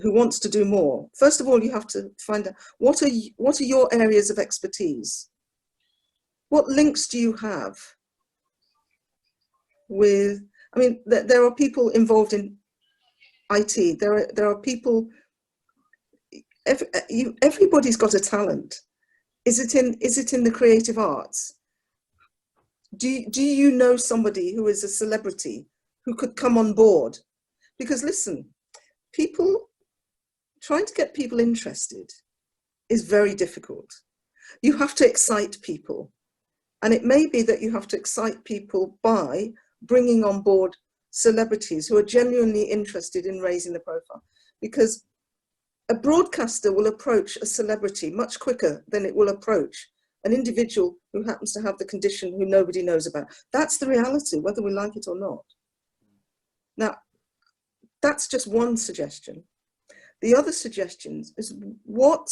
who wants to do more, first of all, you have to find out what are your areas of expertise? What links do you have with, I mean, there are people involved in IT. There are people, everybody's got a talent. Is it in the creative arts? Do you know somebody who is a celebrity who could come on board? Because listen, trying to get people interested is very difficult. You have to excite people. And it may be that you have to excite people by bringing on board celebrities who are genuinely interested in raising the profile. Because a broadcaster will approach a celebrity much quicker than it will approach an individual who happens to have the condition who nobody knows about. That's the reality, whether we like it or not. Now, that's just one suggestion. The other suggestion is what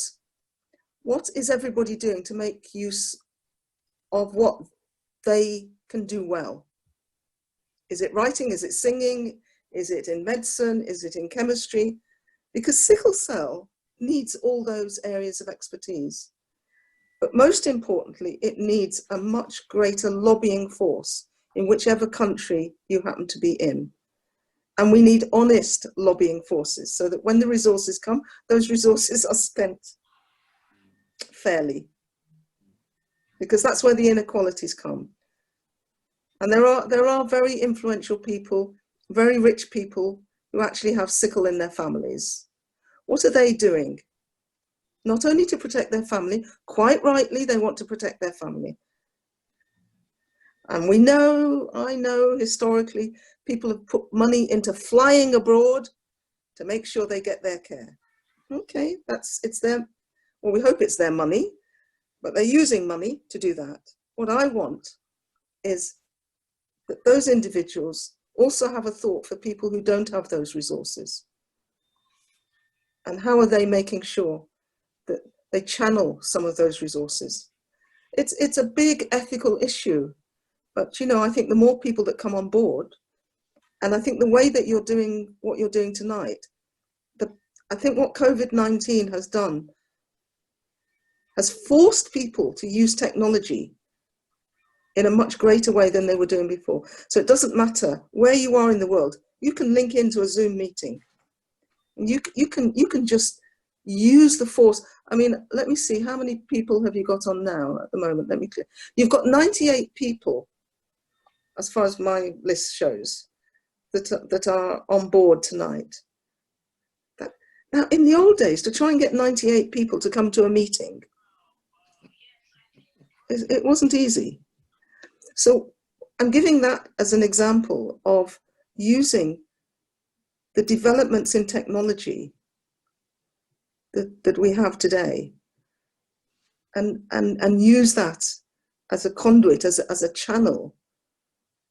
is everybody doing to make use of what they can do well? Is it writing? Is it singing? Is it in medicine? Is it in chemistry? Because sickle cell needs all those areas of expertise. But most importantly, it needs a much greater lobbying force in whichever country you happen to be in. And we need honest lobbying forces so that when the resources come, those resources are spent fairly. Because that's where the inequalities come. And there are very influential people, very rich people who actually have sickle in their families. What are they doing? Not only to protect their family, quite rightly, they want to protect their family. And I know historically, people have put money into flying abroad to make sure they get their care. Okay, it's their, well, we hope it's their money, but they're using money to do that. What I want is that those individuals also have a thought for people who don't have those resources. And how are they making sure that they channel some of those resources? It's a big ethical issue, but you know, I think the more people that come on board, and I think the way that you're doing what you're doing tonight, I think what COVID-19 has done has forced people to use technology in a much greater way than they were doing before. So it doesn't matter where you are in the world, you can link into a Zoom meeting. You can just use the force. I mean, let me see, how many people have you got on now at the moment? Let me clear. You've got 98 people, as far as my list shows, that are on board tonight. Now, in the old days, to try and get 98 people to come to a meeting, it wasn't easy. So I'm giving that as an example of using the developments in technology that we have today and use that as a conduit, as a channel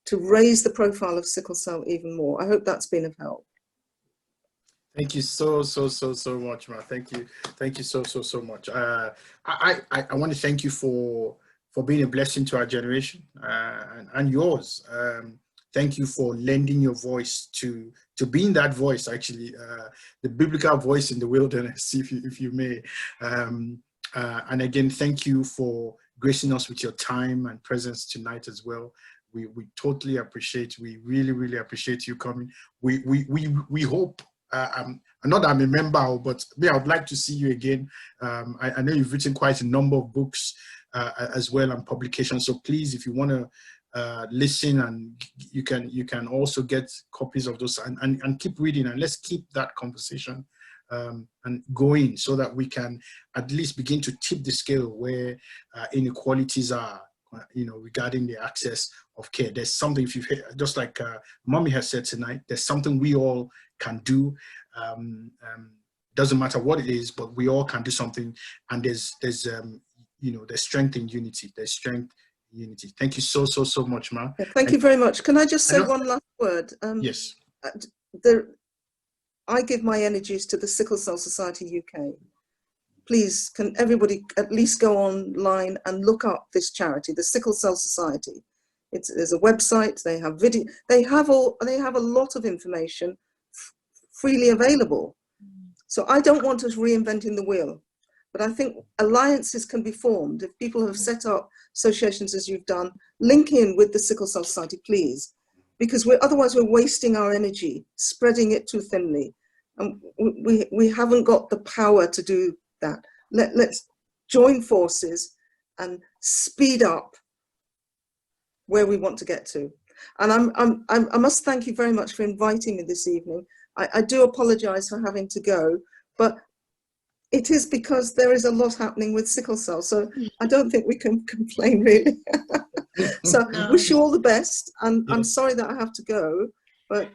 to raise the profile of sickle cell even more. I hope that's been of help. Thank you so much, Ma. Thank you so much. I want to thank you for being a blessing to our generation and yours. Thank you for lending your voice to being that voice, actually, the biblical voice in the wilderness, if you may. And again, thank you for gracing us with your time and presence tonight as well. We totally appreciate. We really appreciate you coming. We hope. Not that I'm a member, but I would like to see you again. I know you've written quite a number of books as well and publications. So please, if you want to listen, and you can also get copies of those and keep reading, and let's keep that conversation and going so that we can at least begin to tip the scale where inequalities are, regarding the access of care. There's something, if you just like Mommy has said tonight, there's something we all can do. Doesn't matter what it is, but we all can do something. And there's strength in unity. There's strength in unity. Thank you so much, Ma. Thank you very much. Can I just say one last word? Yes. I give my energies to the Sickle Cell Society UK. Please, can everybody at least go online and look up this charity, the Sickle Cell Society. There's a website. They have video. They have a lot of information freely available So I don't want us reinventing the wheel, but I think alliances can be formed. If people have set up associations as you've done, link in with the Sickle Cell Society, please, because otherwise we're wasting our energy, spreading it too thinly. And we haven't got the power to do that. Let's join forces and speed up where we want to get to. And I must thank you very much for inviting me this evening. I do apologize for having to go, but it is because there is a lot happening with sickle cell. So I don't think we can complain, really. So No. wish you all the best. And Yeah. I'm sorry that I have to go, but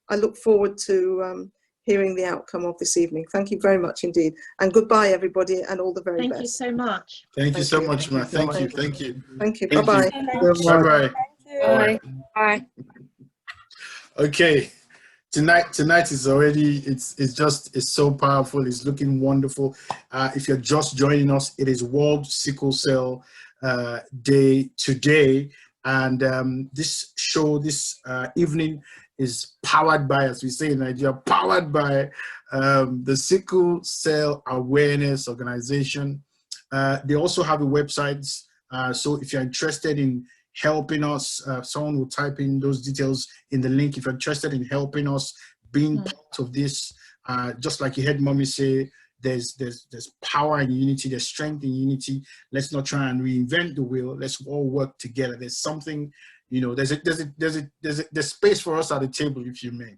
I look forward to hearing the outcome of this evening. Thank you very much indeed. And goodbye, everybody, and all the very Thank best. you so much. Thank you so you. much, Ma. Thank you. Thank Thank you. Thank you. Thank Bye-bye. you. Bye-bye. Bye. Bye. Okay. Tonight is already, it's so powerful. It's looking wonderful. If you're just joining us, it is World Sickle Cell Day today. And this show, this evening is powered by, as we say in Nigeria, powered by the Sickle Cell Awareness Organization. They also have a website. So if you're interested in helping us, someone will type in those details in the link. If you're interested in helping us being part of this, just like you heard Mommy say, there's power in unity, there's strength in unity. Let's not try and reinvent the wheel. Let's all work together. There's something, you know, there's space for us at the table, if you may.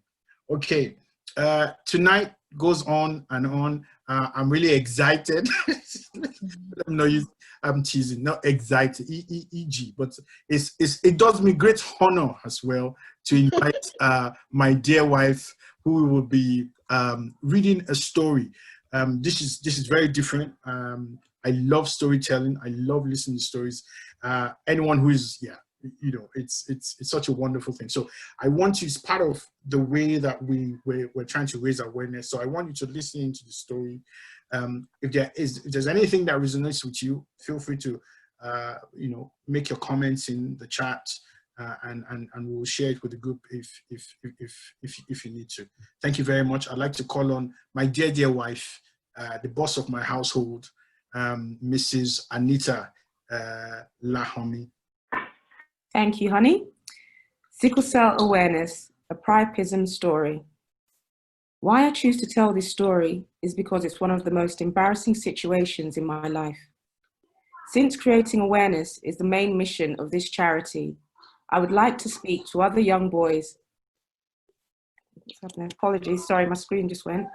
Okay, tonight goes on and on. I'm really excited. I'm teasing, not excited, EG, but it does me great honor as well to invite my dear wife, who will be reading a story. This is very different. I love storytelling. I love listening to stories. Anyone who is, you know, it's such a wonderful thing. So I want you, it's part of the way that we're trying to raise awareness. So I want you to listen into the story. If there's anything that resonates with you, feel free to you know, make your comments in the chat, and we'll share it with the group if you need to. Thank you very much. I'd like to call on my dear wife, the boss of my household, Mrs. Anita Lahomi. Thank you, honey. Sickle Cell Awareness, a priapism story. Why I choose to tell this story is because it's one of the most embarrassing situations in my life. Since creating awareness is the main mission of this charity, I would like to speak to other young boys. Apologies, sorry, my screen just went.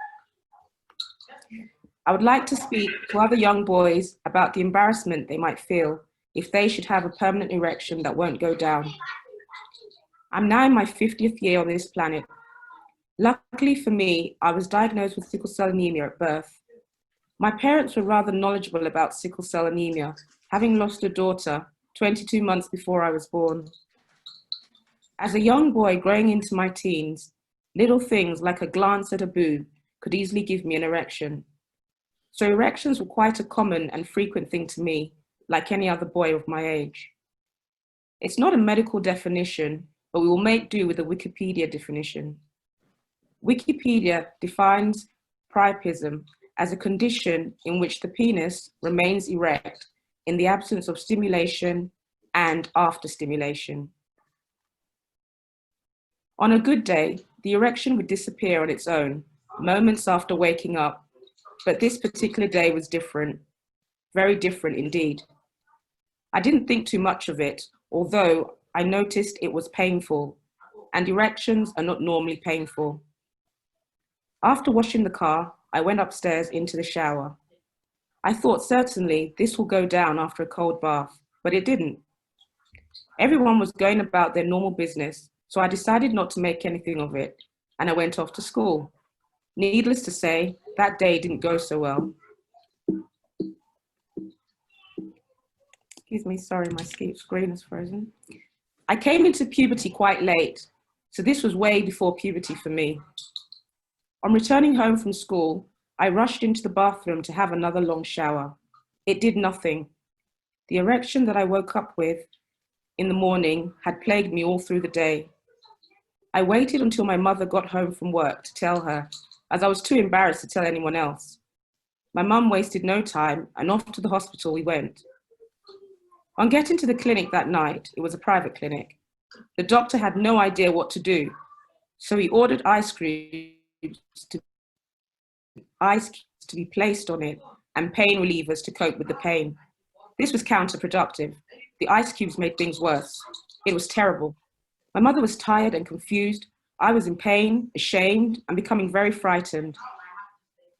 I would like to speak to other young boys about the embarrassment they might feel if they should have a permanent erection that won't go down. I'm now in my 50th year on this planet. Luckily for me, I was diagnosed with sickle cell anemia at birth. My parents were rather knowledgeable about sickle cell anemia, having lost a daughter 22 months before I was born. As a young boy growing into my teens, little things like a glance at a boob could easily give me an erection. So erections were quite a common and frequent thing to me, like any other boy of my age. It's not a medical definition, but we will make do with the Wikipedia definition. Wikipedia defines priapism as a condition in which the penis remains erect in the absence of stimulation and after stimulation. On a good day, the erection would disappear on its own, moments after waking up, but this particular day was different, very different indeed. I didn't think too much of it, although I noticed it was painful, and erections are not normally painful. After washing the car, I went upstairs into the shower. I thought certainly this will go down after a cold bath, but it didn't. Everyone was going about their normal business, so I decided not to make anything of it, and I went off to school. Needless to say, that day didn't go so well. Excuse me, sorry, my screen is frozen. I came into puberty quite late, so this was way before puberty for me. On returning home from school, I rushed into the bathroom to have another long shower. It did nothing. The erection that I woke up with in the morning had plagued me all through the day. I waited until my mother got home from work to tell her, as I was too embarrassed to tell anyone else. My mum wasted no time, and off to the hospital we went. On getting to the clinic that night, it was a private clinic, the doctor had no idea what to do, so he ordered ice cubes to be placed on it and pain relievers to cope with the pain. This was counterproductive. The ice cubes made things worse. It was terrible. My mother was tired and confused. I was in pain, ashamed, and becoming very frightened.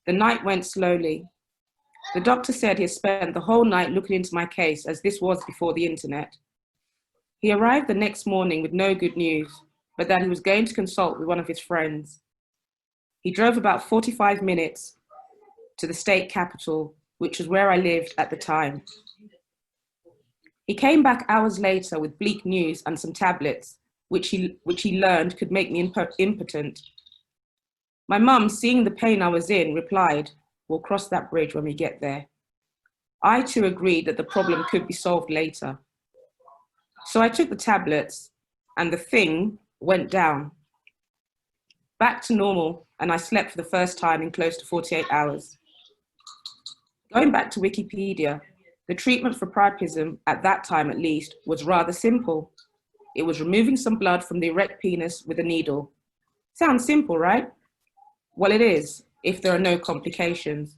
The night went slowly. The doctor said he had spent the whole night looking into my case, as this was before the internet. He arrived the next morning with no good news, but that he was going to consult with one of his friends. He drove about 45 minutes to the state capital, which was where I lived at the time. He came back hours later with bleak news and some tablets, which he learned could make me impotent. My mum, seeing the pain I was in, replied, "We'll cross that bridge when we get there." I too agreed that the problem could be solved later. So I took the tablets and the thing went down. Back to normal, and I slept for the first time in close to 48 hours. Going back to Wikipedia, the treatment for priapism, at that time at least, was rather simple. It was removing some blood from the erect penis with a needle. Sounds simple, right? Well, it is, if there are no complications.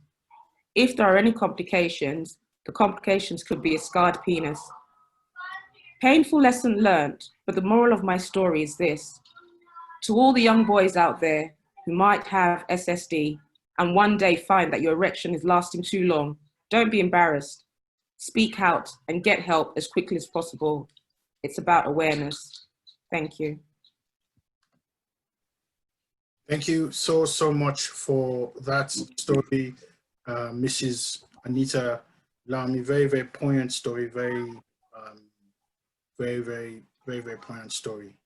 If there are any complications, the complications could be a scarred penis. Painful lesson learned, but the moral of my story is this. To all the young boys out there who might have SSD and one day find that your erection is lasting too long, don't be embarrassed. Speak out and get help as quickly as possible. It's about awareness. Thank you. Thank you so much for that story, Mrs. Anita Lamy. Very poignant story. Very poignant story.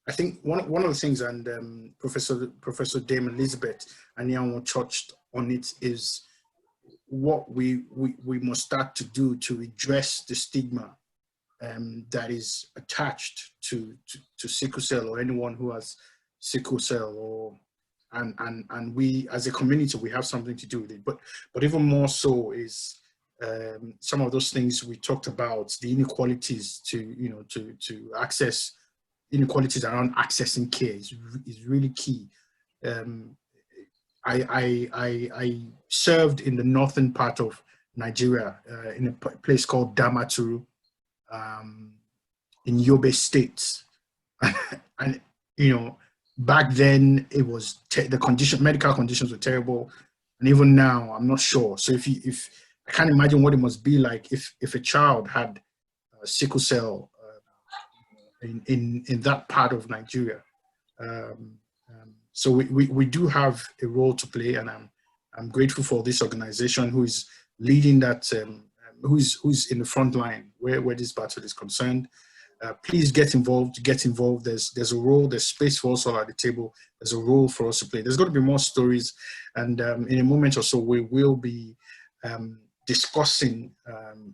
I think one of the things, and Professor Dame Elizabeth Anionwu touched on it, is what we must start to do to redress the stigma that is attached to sickle cell, or anyone who has sickle cell, and we as a community, we have something to do with it. But even more so is some of those things we talked about, the inequalities to access, inequalities around accessing care is really key. I served in the northern part of Nigeria, in a place called Damaturu, in Yobe State, and back then it was the medical conditions were terrible, and even now I'm not sure. So if I can't imagine what it must be like if a child had sickle cell in that part of Nigeria. So we do have a role to play, and I'm grateful for this organization who is leading that, who's in the front line where this battle is concerned. Please get involved. There's a role, there's space for us all at the table. There's a role for us to play. There's going to be more stories, and in a moment or so we will be discussing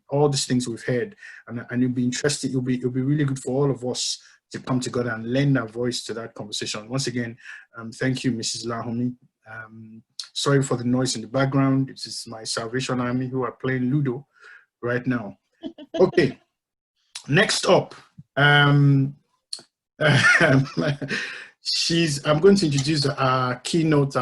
all these things we've heard, and it'll be interesting. It'll be really good for all of us to come together and lend our voice to that conversation. Once again, thank you, Mrs. Lahumi. Sorry for the noise in the background. This is my Salvation Army who are playing Ludo right now. Okay, next up, I'm going to introduce our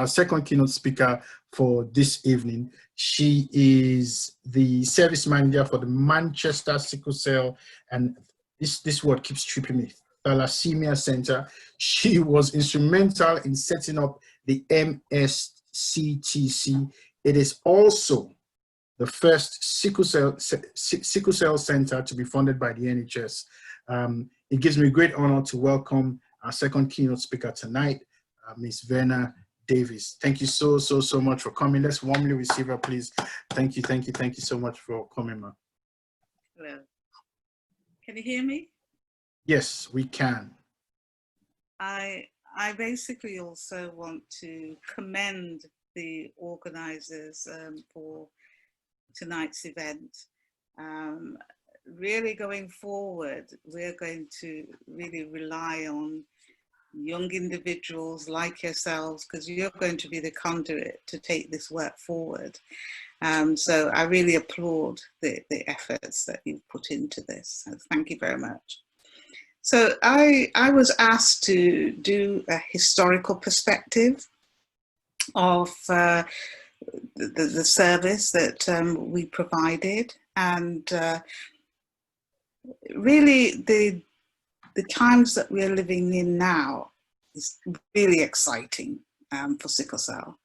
second keynote speaker for this evening. She is the service manager for the Manchester Sickle Cell, and this word keeps tripping me, Thalassemia Center. She was instrumental in setting up the MSCTC. It is also the first sickle cell center to be funded by the NHS. It gives me great honor to welcome our second keynote speaker tonight, Ms. Verna Davis. Thank you so much for coming. Let's warmly receive her, please. Thank you so much for coming, ma'am. Hello. Can you hear me? Yes, we can. I basically also want to commend the organizers for tonight's event. Really going forward, we're going to really rely on young individuals like yourselves, because you're going to be the conduit to take this work forward. So I really applaud the efforts that you've put into this. So thank you very much. So I was asked to do a historical perspective of the service that we provided, and really the times that we're living in now is really exciting for sickle cell.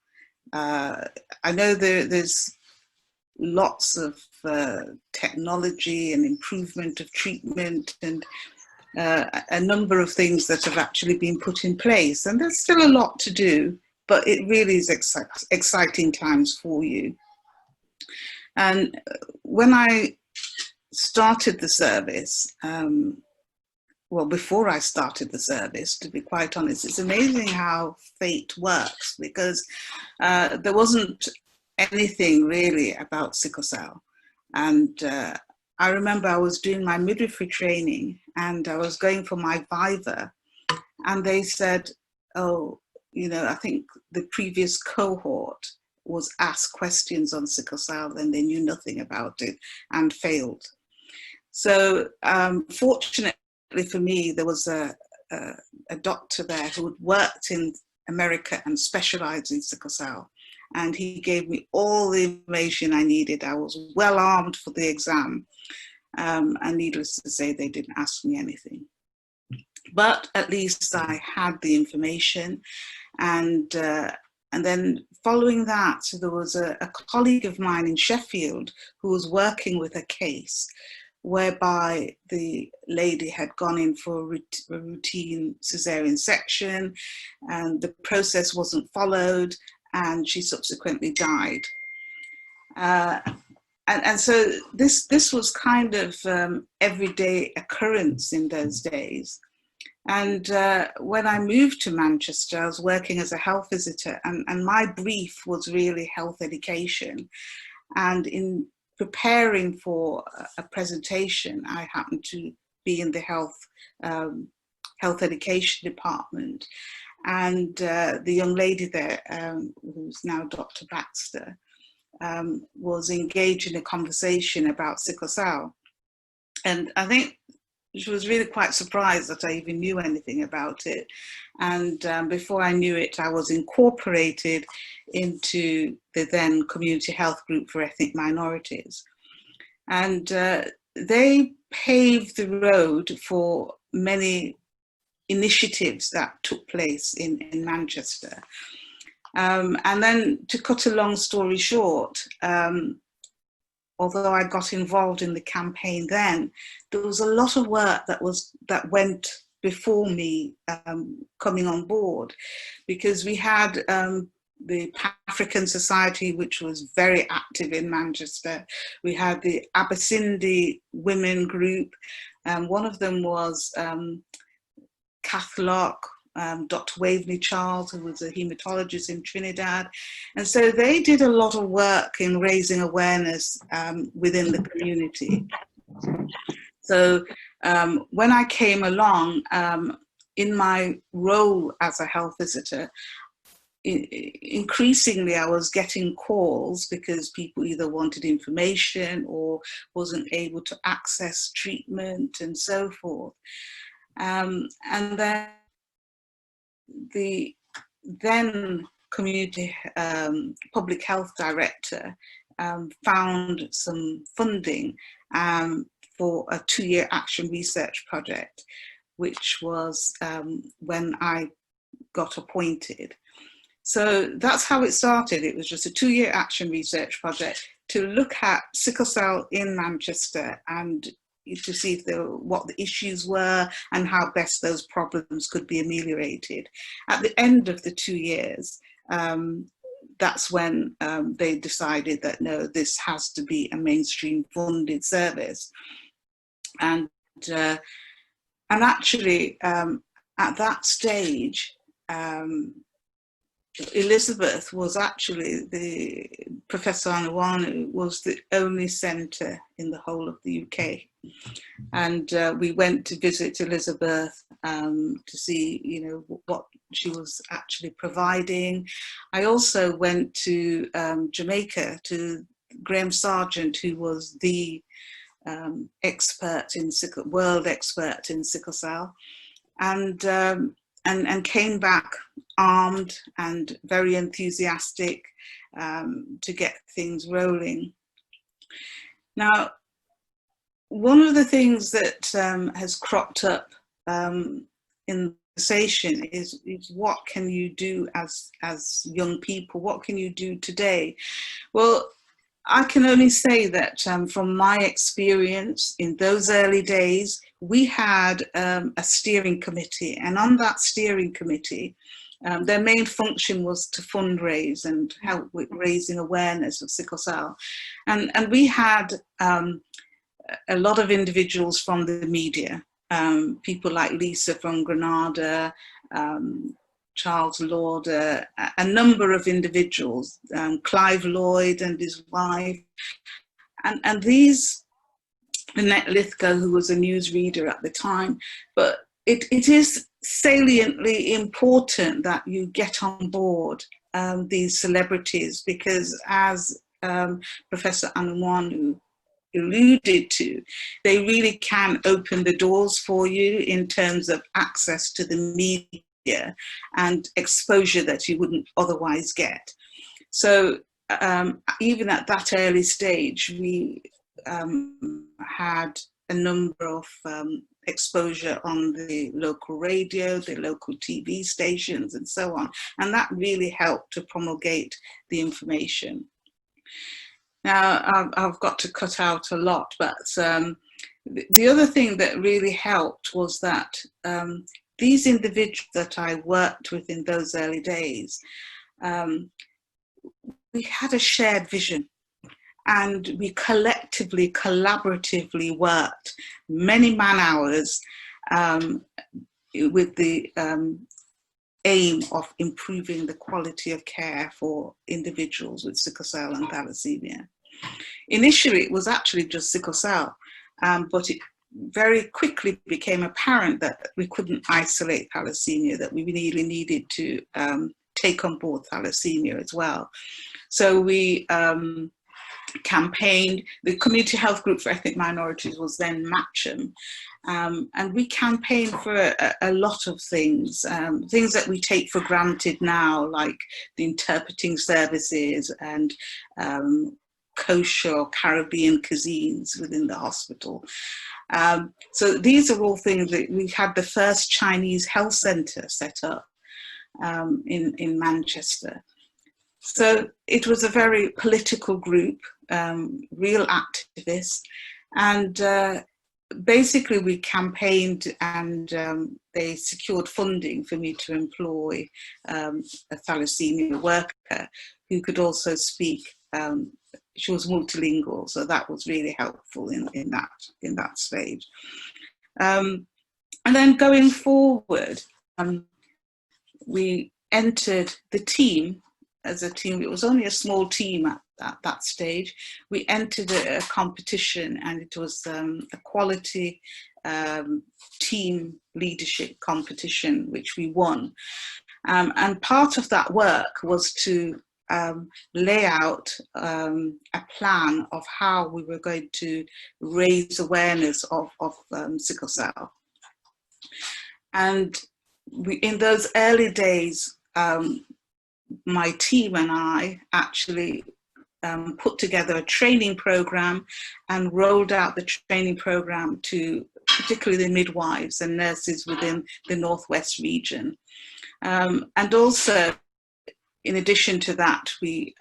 I know there's lots of technology and improvement of treatment and a number of things that have actually been put in place, and there's still a lot to do, but it really is exciting times for you. And when I started the service, well, before I started the service, to be quite honest, it's amazing how fate works, because there wasn't anything really about sickle cell. And I remember I was doing my midwifery training and I was going for my viva, and they said, oh, you know, I think the previous cohort was asked questions on sickle cell and they knew nothing about it and failed. So fortunately for me, there was a doctor there who had worked in America and specialized in sickle cell. And he gave me all the information I needed. I was well armed for the exam. And needless to say, they didn't ask me anything. But at least I had the information. And then following that, there was a colleague of mine in Sheffield who was working with a case whereby the lady had gone in for a routine cesarean section, and the process wasn't followed, and she subsequently died. And so this was kind of everyday occurrence in those days. And when I moved to Manchester, I was working as a health visitor, and my brief was really health education. And in preparing for a presentation, I happened to be in the health education department. And the young lady there, who's now Dr. Baxter, was engaged in a conversation about sickle cell. And I think she was really quite surprised that I even knew anything about it. And before I knew it, I was incorporated into the then Community Health Group for Ethnic Minorities. And they paved the road for many initiatives that took place in Manchester. And then, to cut a long story short, although I got involved in the campaign then, there was a lot of work that went before me coming on board, because we had the Pan-African Society, which was very active in Manchester. We had the Abasindi Women Group, one of them was Kath Locke, Dr. Waveney Charles, who was a hematologist in Trinidad. And so they did a lot of work in raising awareness within the community. So when I came along, in my role as a health visitor, increasingly I was getting calls because people either wanted information or wasn't able to access treatment and so forth. And then the then community public health director found some funding for a 2-year action research project, which was when I got appointed. So that's how it started. It was just a 2-year action research project to look at sickle cell in Manchester and to see what the issues were and how best those problems could be ameliorated. At the end of the 2 years, that's when they decided that no, this has to be a mainstream funded service. And actually, at that stage, Elizabeth was actually, Professor Anionwu was the only centre in the whole of the UK. And we went to visit Elizabeth to see, you know, what she was actually providing. I also went to Jamaica to Graham Sargent, who was the world expert in sickle cell, and came back armed and very enthusiastic to get things rolling. Now, one of the things that has cropped up in the conversation is what can you do as young people? What can you do today? Well, I can only say that from my experience in those early days, we had a steering committee, and on that steering committee, their main function was to fundraise and help with raising awareness of sickle cell. And we had a lot of individuals from the media, people like Lisa from Granada, Charles Lauder, a number of individuals, Clive Lloyd and his wife, and these, Annette Lithgow, who was a newsreader at the time. But it is saliently important that you get on board these celebrities, because as Professor Anionwu alluded to, they really can open the doors for you in terms of access to the media and exposure that you wouldn't otherwise get. So even at that early stage, we had a number of exposure on the local radio, the local TV stations, and so on. And that really helped to promulgate the information. Now, I've got to cut out a lot, but the other thing that really helped was that these individuals that I worked with in those early days, we had a shared vision, and we collectively, collaboratively worked many man-hours with the aim of improving the quality of care for individuals with sickle cell and thalassemia. Initially, it was actually just sickle cell, but it very quickly became apparent that we couldn't isolate thalassemia, that we really needed to take on board thalassemia as well. So we campaigned. The Community Health Group for Ethnic Minorities was then Matcham, and we campaigned for a lot of things, things that we take for granted now, like the interpreting services and kosher or Caribbean cuisines within the hospital. So these are all things that we had the first Chinese health centre set up in Manchester. So it was a very political group, real activists, and basically we campaigned, and they secured funding for me to employ a thalassemia worker who could also speak. She was multilingual, so that was really helpful in that stage. And then going forward, we entered the team as a team. It was only a small team at that stage. We entered a competition, and it was a quality team leadership competition, which we won. And part of that work was to lay out a plan of how we were going to raise awareness of sickle cell. And in those early days, my team and I actually put together a training program and rolled out the training program to particularly the midwives and nurses within the Northwest region. And also, in addition to that, we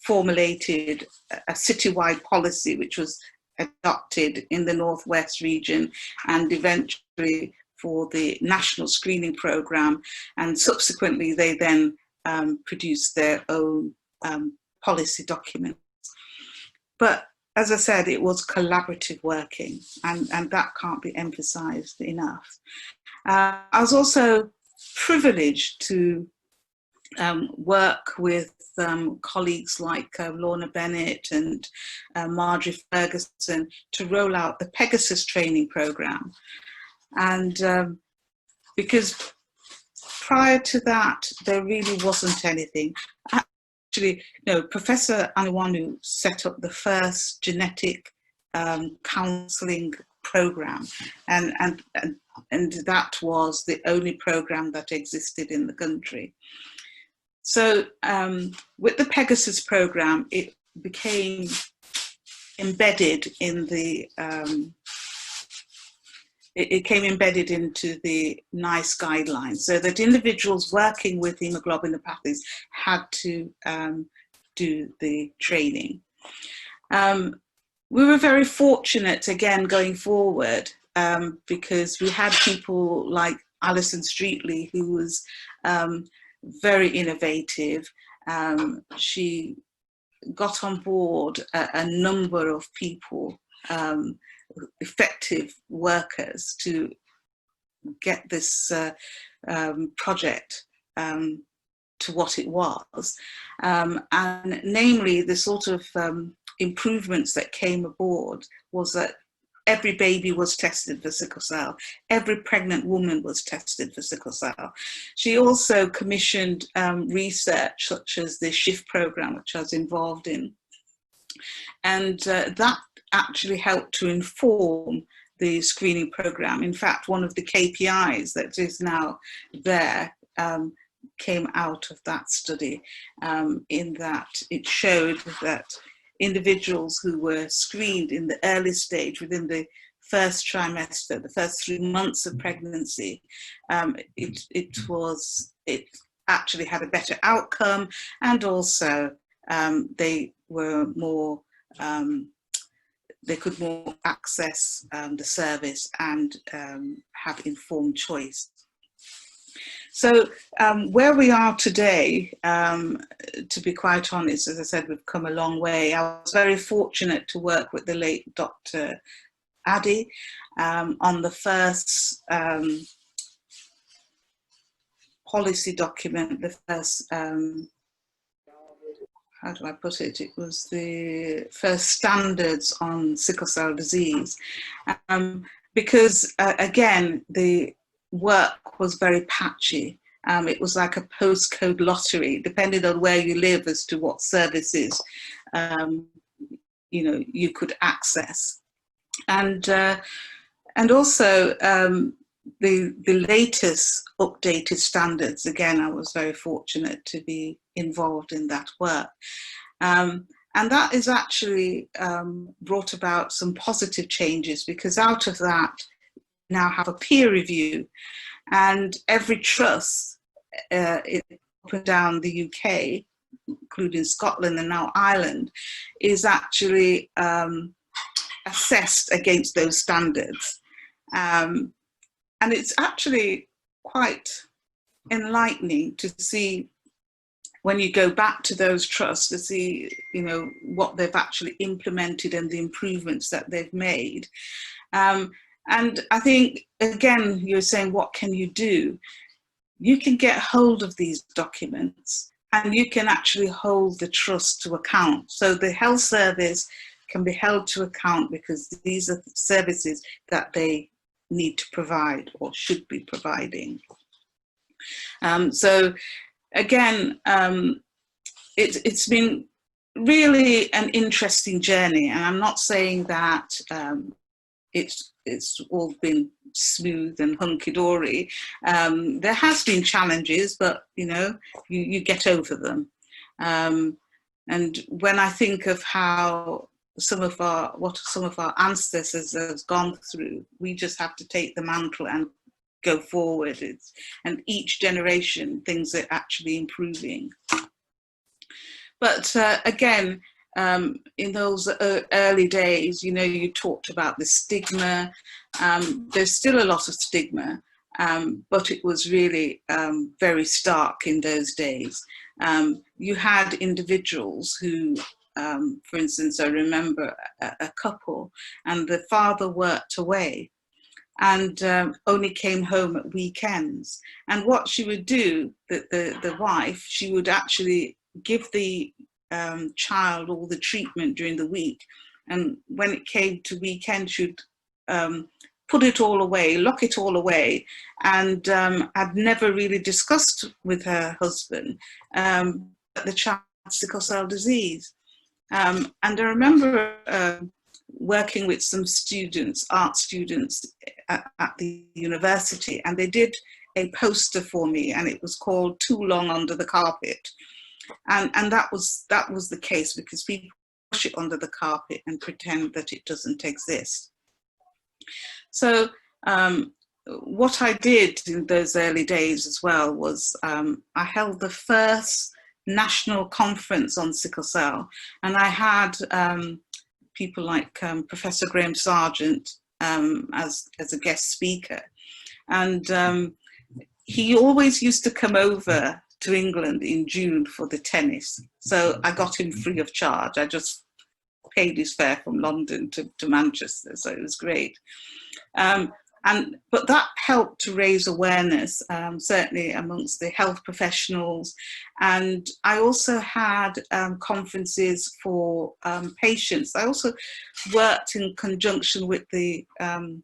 formulated a citywide policy which was adopted in the Northwest region and eventually for the national screening program. And subsequently, they then produced their own policy documents. But as I said, it was collaborative working, and that can't be emphasized enough. I was also privileged to work with colleagues like Lorna Bennett and Marjorie Ferguson to roll out the Pegasus training program. And because prior to that, there really wasn't anything. Actually, no, Professor Anionwu set up the first genetic counselling program, and that was the only program that existed in the country. So with the Pegasus program, it became embedded in the it came embedded into the NICE guidelines, so that individuals working with hemoglobinopathies had to do the training. We were very fortunate, again, going forward, because we had people like Alison Streetley, who was very innovative. She got on board a number of people, effective workers, to get this project to what it was, and namely the sort of improvements that came aboard was that every baby was tested for sickle cell, every pregnant woman was tested for sickle cell. She also commissioned research such as the SHIFT program, which I was involved in, and that actually helped to inform the screening program. In fact, one of the KPIs that is now there came out of that study, in that it showed that individuals who were screened in the early stage, within the first trimester, the first 3 months of pregnancy, it actually had a better outcome, and also they were more, they could more access the service and have informed choice. So where we are today, to be quite honest, as I said, we've come a long way. I was very fortunate to work with the late Dr. Addy on the first policy document, the first, how do I put it? It was the first standards on sickle cell disease. Because again, the work was very patchy. It was like a postcode lottery, depending on where you live as to what services you know, you could access. And also the latest updated standards, again, I was very fortunate to be involved in that work. And that is actually brought about some positive changes, because out of that, now have a peer review, and every trust up and down the UK, including Scotland and now Ireland, is actually assessed against those standards. And it's actually quite enlightening to see, when you go back to those trusts, to see, you know, what they've actually implemented and the improvements that they've made. And I think, again, you're saying, what can you do? You can get hold of these documents and you can actually hold the trust to account. So the health service can be held to account, because these are the services that they need to provide or should be providing. So again, it's been really an interesting journey, and I'm not saying that it's all been smooth and hunky-dory. There has been challenges, but you know, you get over them. And when I think of how some of our ancestors has gone through, we just have to take the mantle and go forward. And each generation, things are actually improving. But again, in those early days, you know, you talked about the stigma. There's still a lot of stigma, but it was really very stark in those days. You had individuals who, for instance, I remember a couple, and the father worked away, and only came home at weekends. And what she would do, the wife, she would actually give the child all the treatment during the week. And when it came to weekend, she'd put it all away, lock it all away, and had never really discussed with her husband that the child had sickle cell disease. And I remember working with some students, art students at the university, and they did a poster for me, and it was called "Too Long Under the Carpet," and that was the case, because people push it under the carpet and pretend that it doesn't exist. So what I did in those early days as well was I held the first national conference on sickle cell, and I had people like Professor Graham Sargent as a guest speaker, and he always used to come over to England in June for the tennis, so I got him free of charge. I just paid his fare from London to Manchester, so it was great. But that helped to raise awareness, certainly amongst the health professionals. And I also had conferences for patients. I also worked in conjunction with the Sickle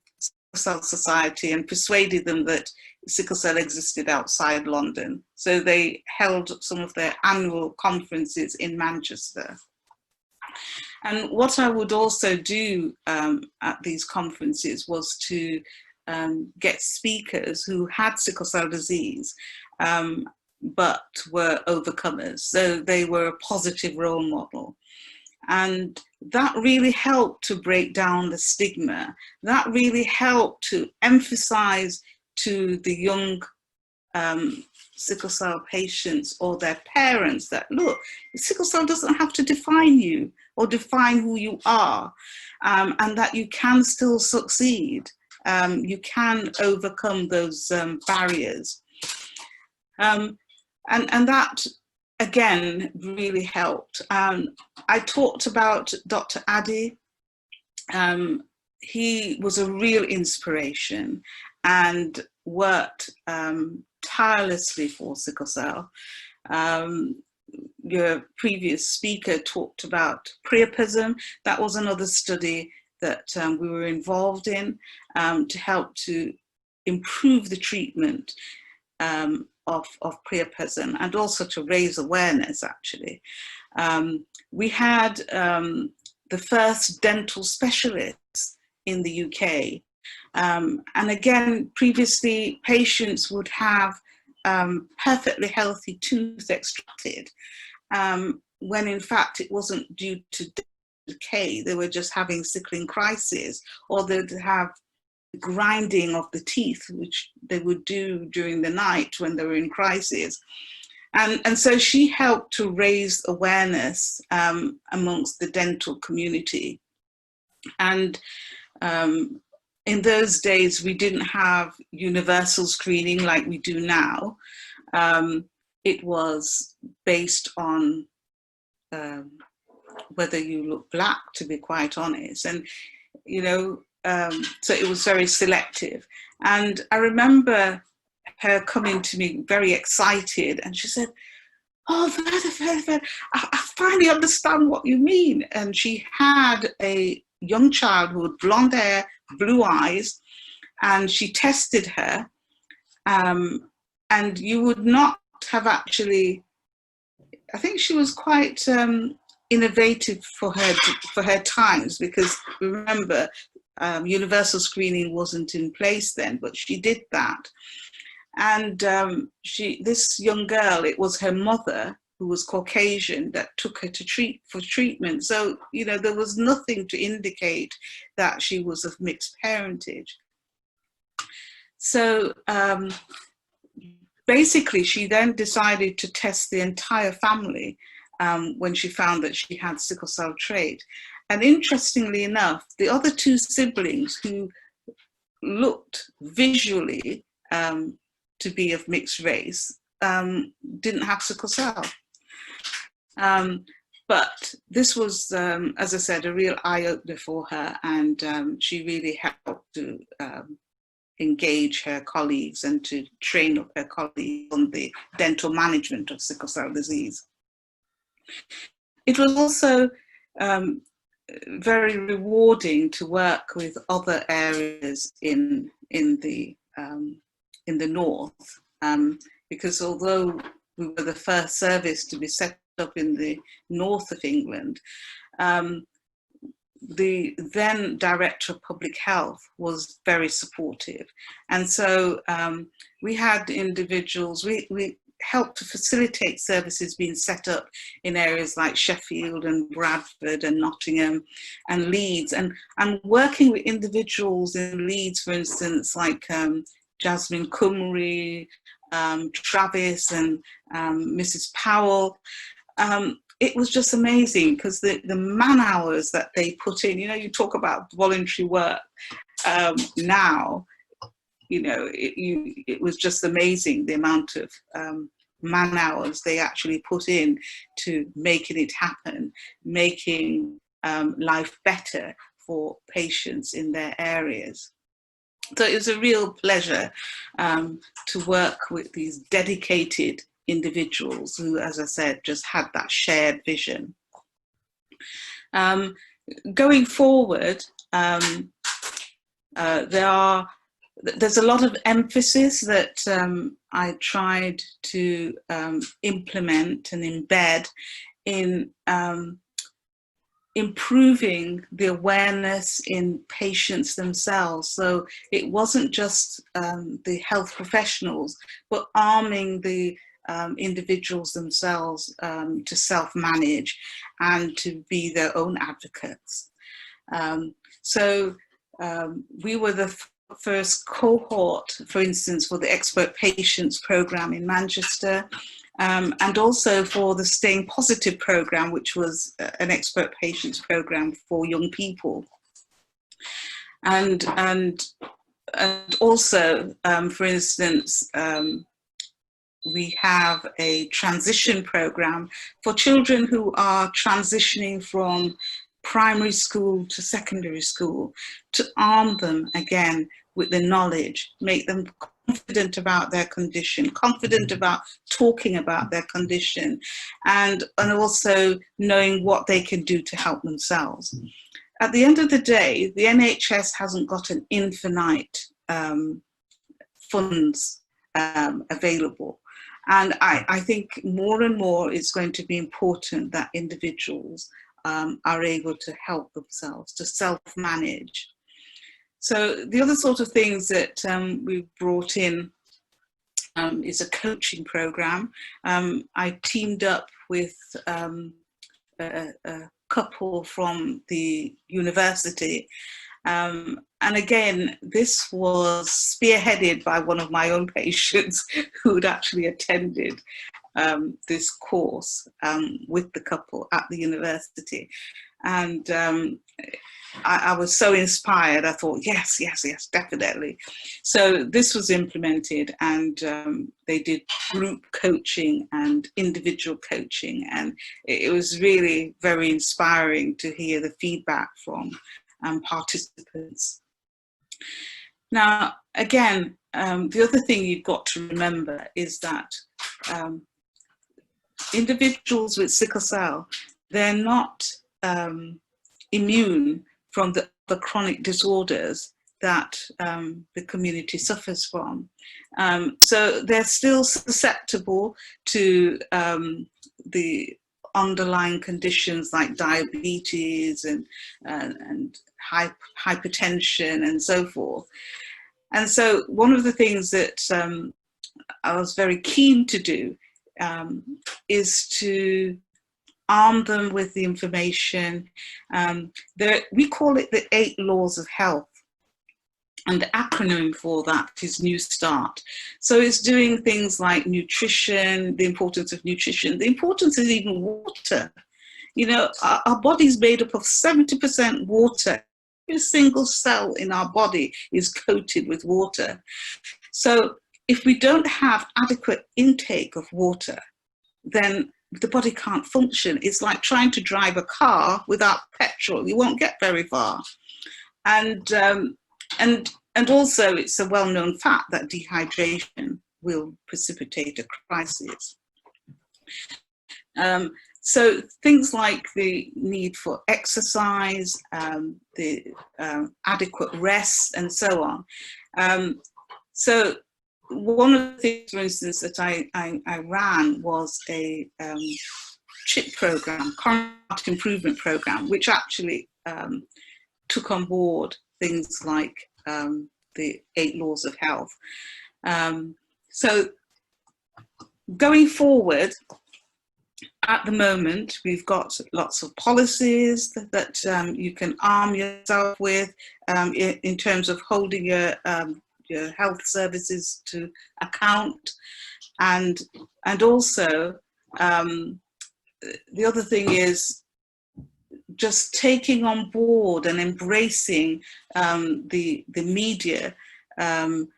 Cell Society and persuaded them that sickle cell existed outside London. So they held some of their annual conferences in Manchester. And what I would also do at these conferences was to get speakers who had sickle cell disease, but were overcomers. So they were a positive role model. And that really helped to break down the stigma. That really helped to emphasize to the young sickle cell patients or their parents that, look, sickle cell doesn't have to define you or define who you are, and that you can still succeed. You can overcome those barriers. And that, again, really helped. I talked about Dr. Addy. He was a real inspiration and worked tirelessly for sickle cell. Your previous speaker talked about priapism. That was another study that we were involved in to help to improve the treatment of priapism, and also to raise awareness, actually. We had the first dental specialists in the UK. And again, previously patients would have perfectly healthy tooth extracted, when in fact it wasn't due to decay. They were just having sickling crisis, or they'd have grinding of the teeth, which they would do during the night when they were in crisis. And so she helped to raise awareness amongst the dental community. And in those days, we didn't have universal screening like we do now. It was based on whether you look black, to be quite honest. And, you know, so it was very selective. And I remember her coming to me very excited, and she said, "Oh, Verna, I finally understand what you mean." And she had a young child who had blonde hair, blue eyes, and she tested her. And you would not have actually, I think she was quite innovative for her times, because remember, universal screening wasn't in place then, but she did that. And this young girl, it was her mother, who was Caucasian, that took her for treatment. So, you know, there was nothing to indicate that she was of mixed parentage. So basically, she then decided to test the entire family when she found that she had sickle cell trait. And interestingly enough, the other two siblings who looked visually to be of mixed race didn't have sickle cell. But this was, as I said, a real eye-opener for her, and she really helped to engage her colleagues and to train up her colleagues on the dental management of sickle cell disease. It was also very rewarding to work with other areas in the north, because although we were the first service to be set up in the north of England, the then Director of Public Health was very supportive. And so we had individuals, we helped to facilitate services being set up in areas like Sheffield and Bradford and Nottingham and Leeds, and working with individuals in Leeds, for instance, like Jasmine Cumry, Travis and Mrs. Powell. It was just amazing because the man hours that they put in, you know, you talk about voluntary work now, you know, it was just amazing the amount of man hours they actually put in to making it happen, making life better for patients in their areas. So it was a real pleasure to work with these dedicated individuals who, as I said, just had that shared vision. Going forward, there's a lot of emphasis that I tried to implement and embed in improving the awareness in patients themselves. So it wasn't just the health professionals, but arming the individuals themselves to self-manage and to be their own advocates. So we were the first cohort, for instance, for the Expert Patients Programme in Manchester, and also for the Staying Positive Programme, which was an Expert Patients Programme for young people. And also, for instance, we have a transition programme for children who are transitioning from primary school to secondary school, to arm them again with the knowledge, make them confident about their condition, confident about talking about their condition, and also knowing what they can do to help themselves. At the end of the day, the NHS hasn't got an infinite funds available. And I think more and more it's going to be important that individuals are able to help themselves, to self-manage. So the other sort of things that we've brought in is a coaching program. I teamed up with a couple from the university. And again, this was spearheaded by one of my own patients who'd actually attended this course with the couple at the university. And I was so inspired. I thought, yes, yes, yes, definitely. So this was implemented, and they did group coaching and individual coaching. And it was really very inspiring to hear the feedback from participants. Now, again, the other thing you've got to remember is that individuals with sickle cell, they're not immune from the chronic disorders that the community suffers from. So they're still susceptible to the underlying conditions like diabetes and hypertension and so forth. And so one of the things that I was very keen to do is to arm them with the information. We call it the 8 Laws of Health. And the acronym for that is New Start. So it's doing things like nutrition, the importance of nutrition, the importance of even water. You know, our body's made up of 70% water. Every single cell in our body is coated with water. So if we don't have adequate intake of water, then the body can't function. It's like trying to drive a car without petrol. You won't get very far. And And also, it's a well-known fact that dehydration will precipitate a crisis. So things like the need for exercise, the adequate rest, and so on. So one of the things, for instance, that I ran was a CHIP program, Current Improvement Program, which actually took on board things like the 8 laws of health. So going forward, at the moment, we've got lots of policies that you can arm yourself with in terms of holding your health services to account, and also the other thing is just taking on board and embracing the media, and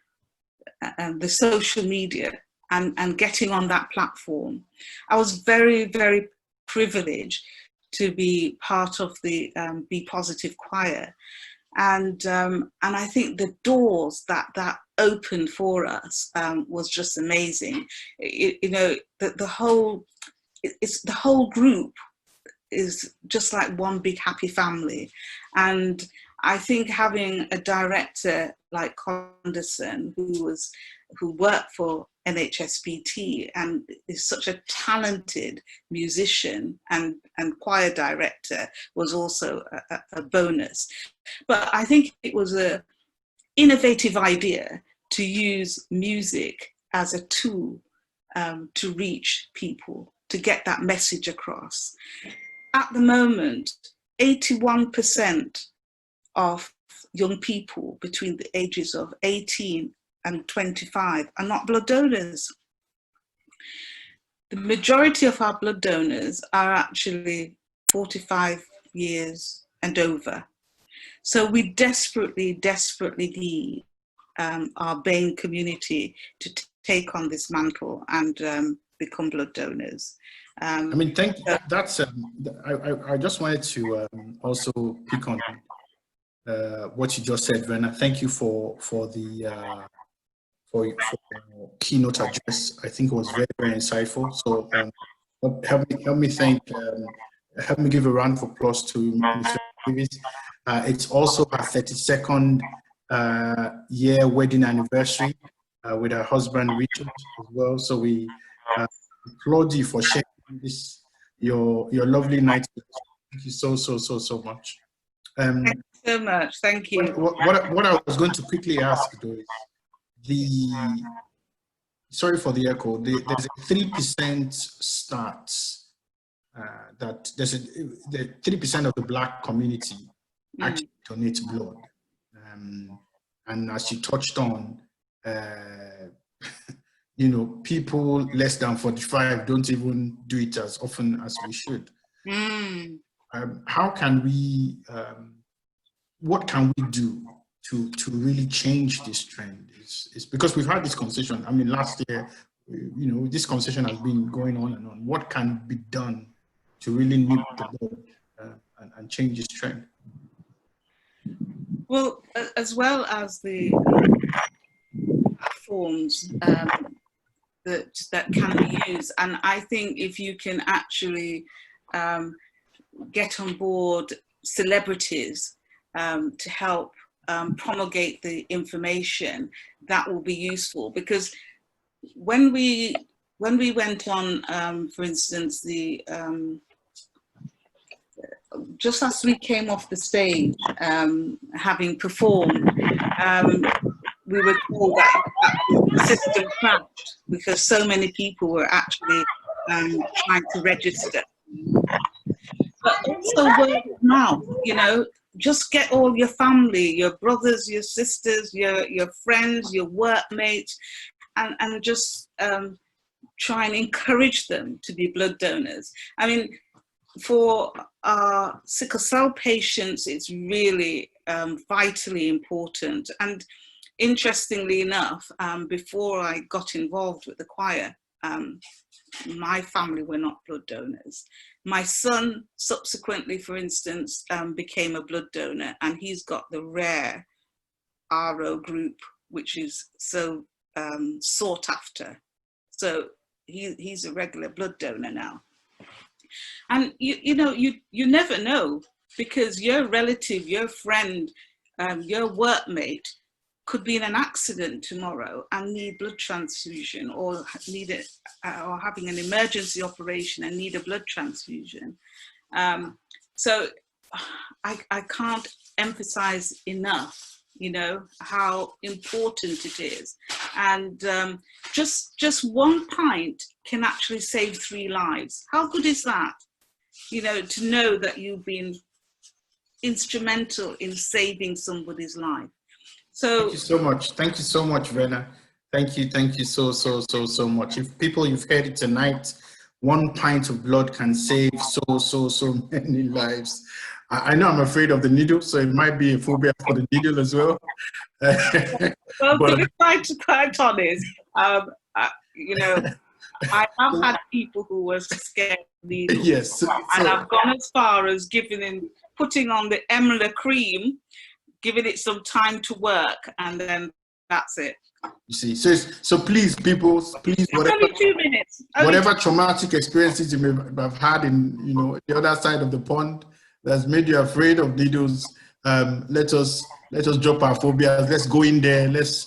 the social media, and getting on that platform. I was very, very privileged to be part of the Be Positive choir. And I think the doors that opened for us was just amazing. You know, the whole group is just like one big happy family. And I think having a director like Conderson, who worked for NHSBT and is such a talented musician and choir director, was also a bonus. But I think it was an innovative idea to use music as a tool to reach people, to get that message across. At the moment, 81% of young people between the ages of 18 and 25 are not blood donors. The majority of our blood donors are actually 45 years and over. So we desperately, desperately need our BAME community to take on this mantle and become blood donors. I mean, thank you. That's I just wanted to also pick on what you just said, Verna. Thank you for the for your keynote address. I think it was very, very insightful. So help me give a round of applause to Mr. Davis. It's also her 32nd year wedding anniversary with her husband Richard as well. So we applaud you for sharing this your lovely night. Thank you so much. Thank you so much. Thank you. What I was going to quickly ask though is sorry for the echo. There's a 3% stats that the 3% of the Black community actually donates blood, and as you touched on, you know, people less than 45 don't even do it as often as we should. How can we? What can we do to really change this trend? It's because we've had this conversation. I mean, last year, you know, this conversation has been going on and on. What can be done to really nip the bud and change this trend? Well, as well as the platforms that can be used, and I think if you can actually get on board celebrities to help promulgate the information, that will be useful. Because when we went on, for instance, the just as we came off the stage, having performed, we were told that the system crashed because so many people were actually trying to register. But also word of mouth, you know, just get all your family, your brothers, your sisters, your friends, your workmates, and just try and encourage them to be blood donors. I mean, for our sickle cell patients, it's really vitally important. And interestingly enough, before I got involved with the choir, my family were not blood donors. My son subsequently, for instance, became a blood donor, and he's got the rare RO group, which is so sought after. So he's a regular blood donor now. And you never know, because your relative, your friend, your workmate could be in an accident tomorrow and need blood transfusion, or or having an emergency operation and need a blood transfusion. So I can't emphasize enough, how important it is. And just one pint can actually save 3 lives. How good is that? To know that you've been instrumental in saving somebody's life. So thank you so much. Thank you so much, Verna. Thank you so much. If you've heard it tonight, 1 pint of blood can save so many lives. I know I'm afraid of the needle, so it might be a phobia for the needle as well. Well, to be quite honest, I have had people who were scared of needles. Yes. And I've gone as far as putting on the Emla cream, giving it some time to work, and then that's it. You see, so please, people, Only 2 minutes. Whatever traumatic experiences you may have had in, the other side of the pond that's made you afraid of needles, let us drop our phobias. Let's go in there. Let's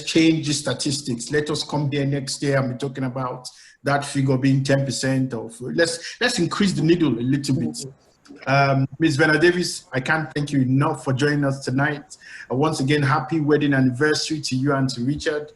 change the statistics. Let us come here next year and be talking about that figure being 10% of. Let's increase the needle a little bit. Ms. Verna Davis, I can't thank you enough for joining us tonight. Once again, happy wedding anniversary to you and to Richard.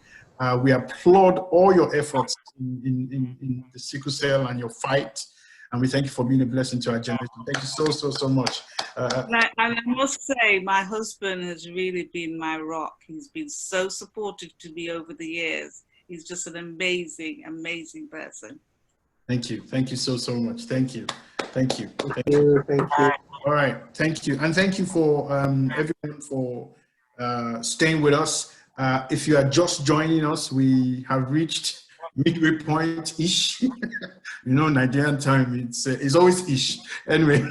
We applaud all your efforts in the sickle cell and your fight, and we thank you for being a blessing to our generation. Thank you so much. And I must say, my husband has really been my rock. He's been so supportive to me over the years. He's just an amazing person. Thank you so much. Thank you. Thank you. All right, thank you. And thank you for everyone for staying with us. If you are just joining us, we have reached midway point-ish. Nigerian time, it's always ish. Anyway,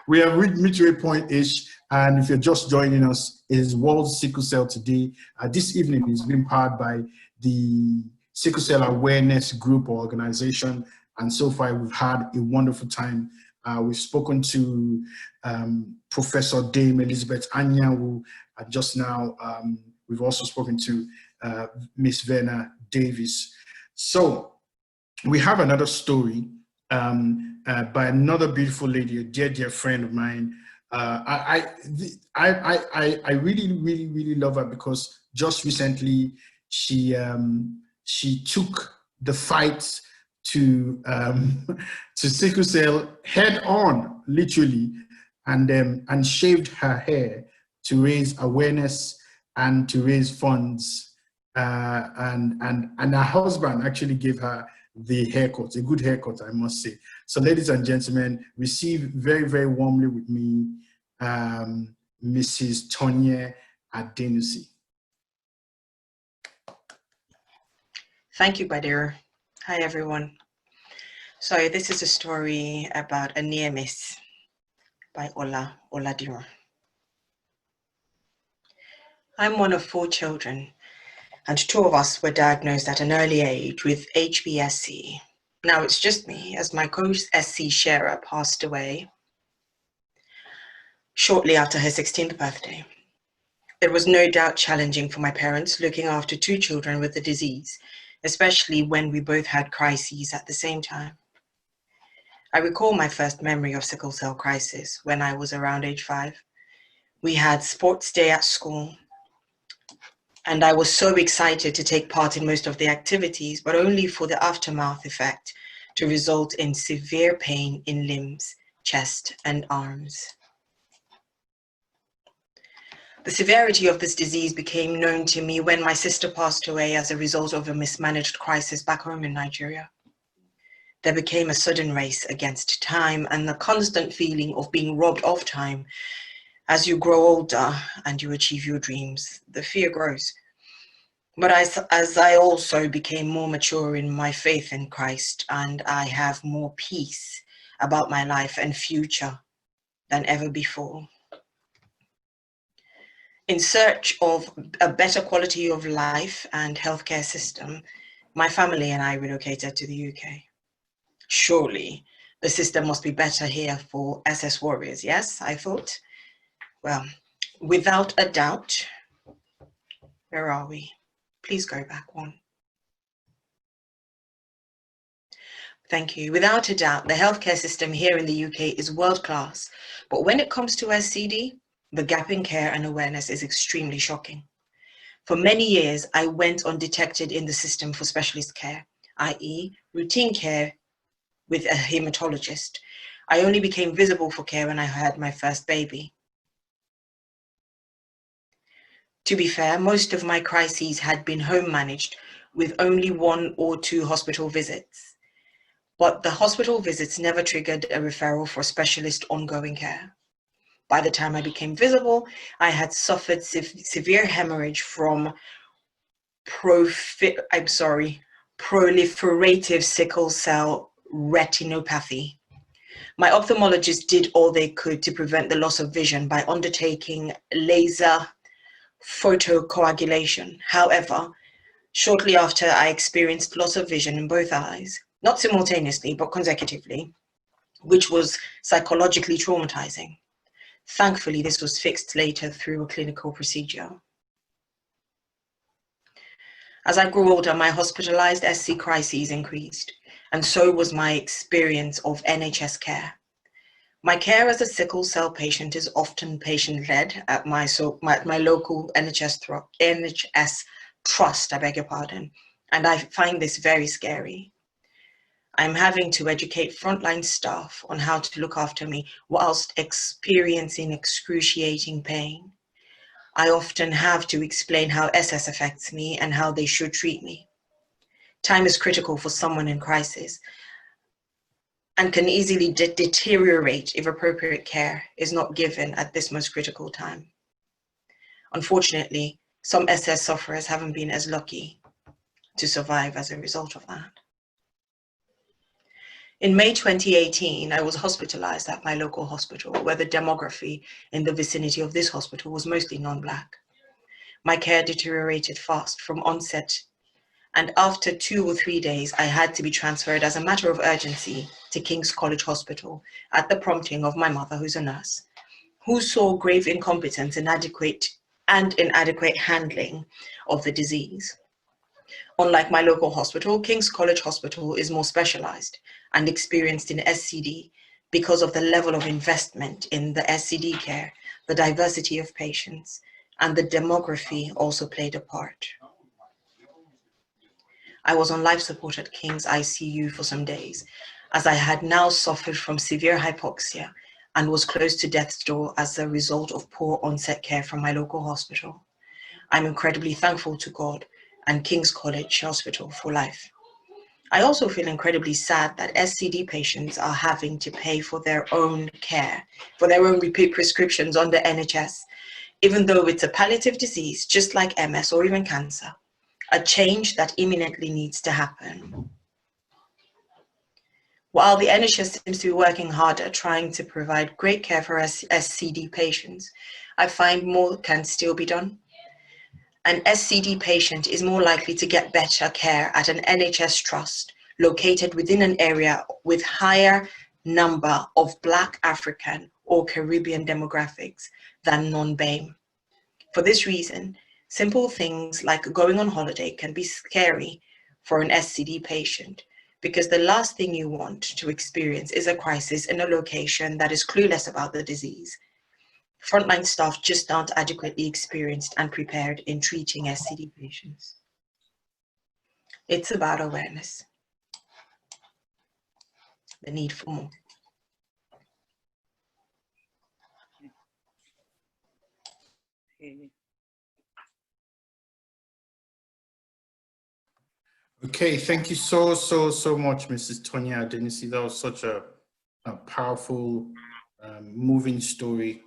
we have reached midway point-ish, and if you're just joining us, it is World Sickle Cell Today. This evening is being powered by the Sickle Cell Awareness Group or organization, and so far we've had a wonderful time. We've spoken to Professor Dame Elizabeth Anionwu, just now. We've also spoken to Miss Verna Davis. So we have another story by another beautiful lady, a dear friend of mine. I really love her because just recently she took the fight to sickle cell head on, literally, and shaved her hair to raise awareness and to raise funds. And her husband actually gave her the haircut, a good haircut, I must say. So, ladies and gentlemen, receive very warmly with me, Mrs. Tonya Adenusi. Thank you, Badir. Hi, everyone. So this is a story about a near miss by Ola Oladiran. I'm one of 4 children, and 2 of us were diagnosed at an early age with HBSC. Now it's just me, as my co-SC sharer passed away shortly after her 16th birthday. It was no doubt challenging for my parents looking after 2 children with the disease, especially when we both had crises at the same time. I recall my first memory of sickle cell crisis when I was around age 5. We had sports day at school, and I was so excited to take part in most of the activities, but only for the aftermath effect to result in severe pain in limbs, chest, and arms. The severity of this disease became known to me when my sister passed away as a result of a mismanaged crisis back home in Nigeria. There became a sudden race against time and the constant feeling of being robbed of time. As you grow older and you achieve your dreams, the fear grows. But as I also became more mature in my faith in Christ, and I have more peace about my life and future than ever before. In search of a better quality of life and healthcare system, my family and I relocated to the UK. Surely the system must be better here for SS warriors, yes, I thought. Well, without a doubt, where are we? Please go back one. Thank you. Without a doubt, the healthcare system here in the UK is world class. But when it comes to SCD, the gap in care and awareness is extremely shocking. For many years, I went undetected in the system for specialist care, i.e. routine care with a hematologist. I only became visible for care when I had my first baby. To be fair, most of my crises had been home managed with only 1 or 2 hospital visits. But the hospital visits never triggered a referral for specialist ongoing care. By the time I became visible, I had suffered severe hemorrhage from proliferative sickle cell retinopathy. My ophthalmologist did all they could to prevent the loss of vision by undertaking laser photocoagulation. However, shortly after, I experienced loss of vision in both eyes, not simultaneously, but consecutively, which was psychologically traumatizing. Thankfully, this was fixed later through a clinical procedure. As I grew older, my hospitalized SC crises increased, and so was my experience of NHS care. My care as a sickle cell patient is often patient-led at my local NHS trust, I beg your pardon, and I find this very scary. I'm having to educate frontline staff on how to look after me whilst experiencing excruciating pain. I often have to explain how SS affects me and how they should treat me. Time is critical for someone in crisis and can easily deteriorate if appropriate care is not given at this most critical time. Unfortunately, some SS sufferers haven't been as lucky to survive as a result of that. In May 2018, I was hospitalized at my local hospital, where the demography in the vicinity of this hospital was mostly non-Black. My care deteriorated fast from onset, and after 2 or 3 days, I had to be transferred as a matter of urgency to King's College Hospital at the prompting of my mother, who's a nurse, who saw grave incompetence and inadequate handling of the disease. Unlike my local hospital, King's College Hospital is more specialized and experienced in SCD because of the level of investment in the SCD care, the diversity of patients, and the demography also played a part. I was on life support at King's ICU for some days, as I had now suffered from severe hypoxia and was close to death's door as a result of poor onset care from my local hospital. I'm incredibly thankful to God and King's College Hospital for life. I also feel incredibly sad that SCD patients are having to pay for their own care, for their own repeat prescriptions under NHS, even though it's a palliative disease, just like MS or even cancer, a change that imminently needs to happen. While the NHS seems to be working harder trying to provide great care for SCD patients, I find more can still be done. An SCD patient is more likely to get better care at an NHS trust located within an area with higher number of Black, African, or Caribbean demographics than non-BAME. For this reason, simple things like going on holiday can be scary for an SCD patient, because the last thing you want to experience is a crisis in a location that is clueless about the disease. Frontline staff just aren't adequately experienced and prepared in treating SCD patients. It's about awareness, the need for more. Okay, thank you so much, Mrs. Tonya Adenisi. That was such a powerful, moving story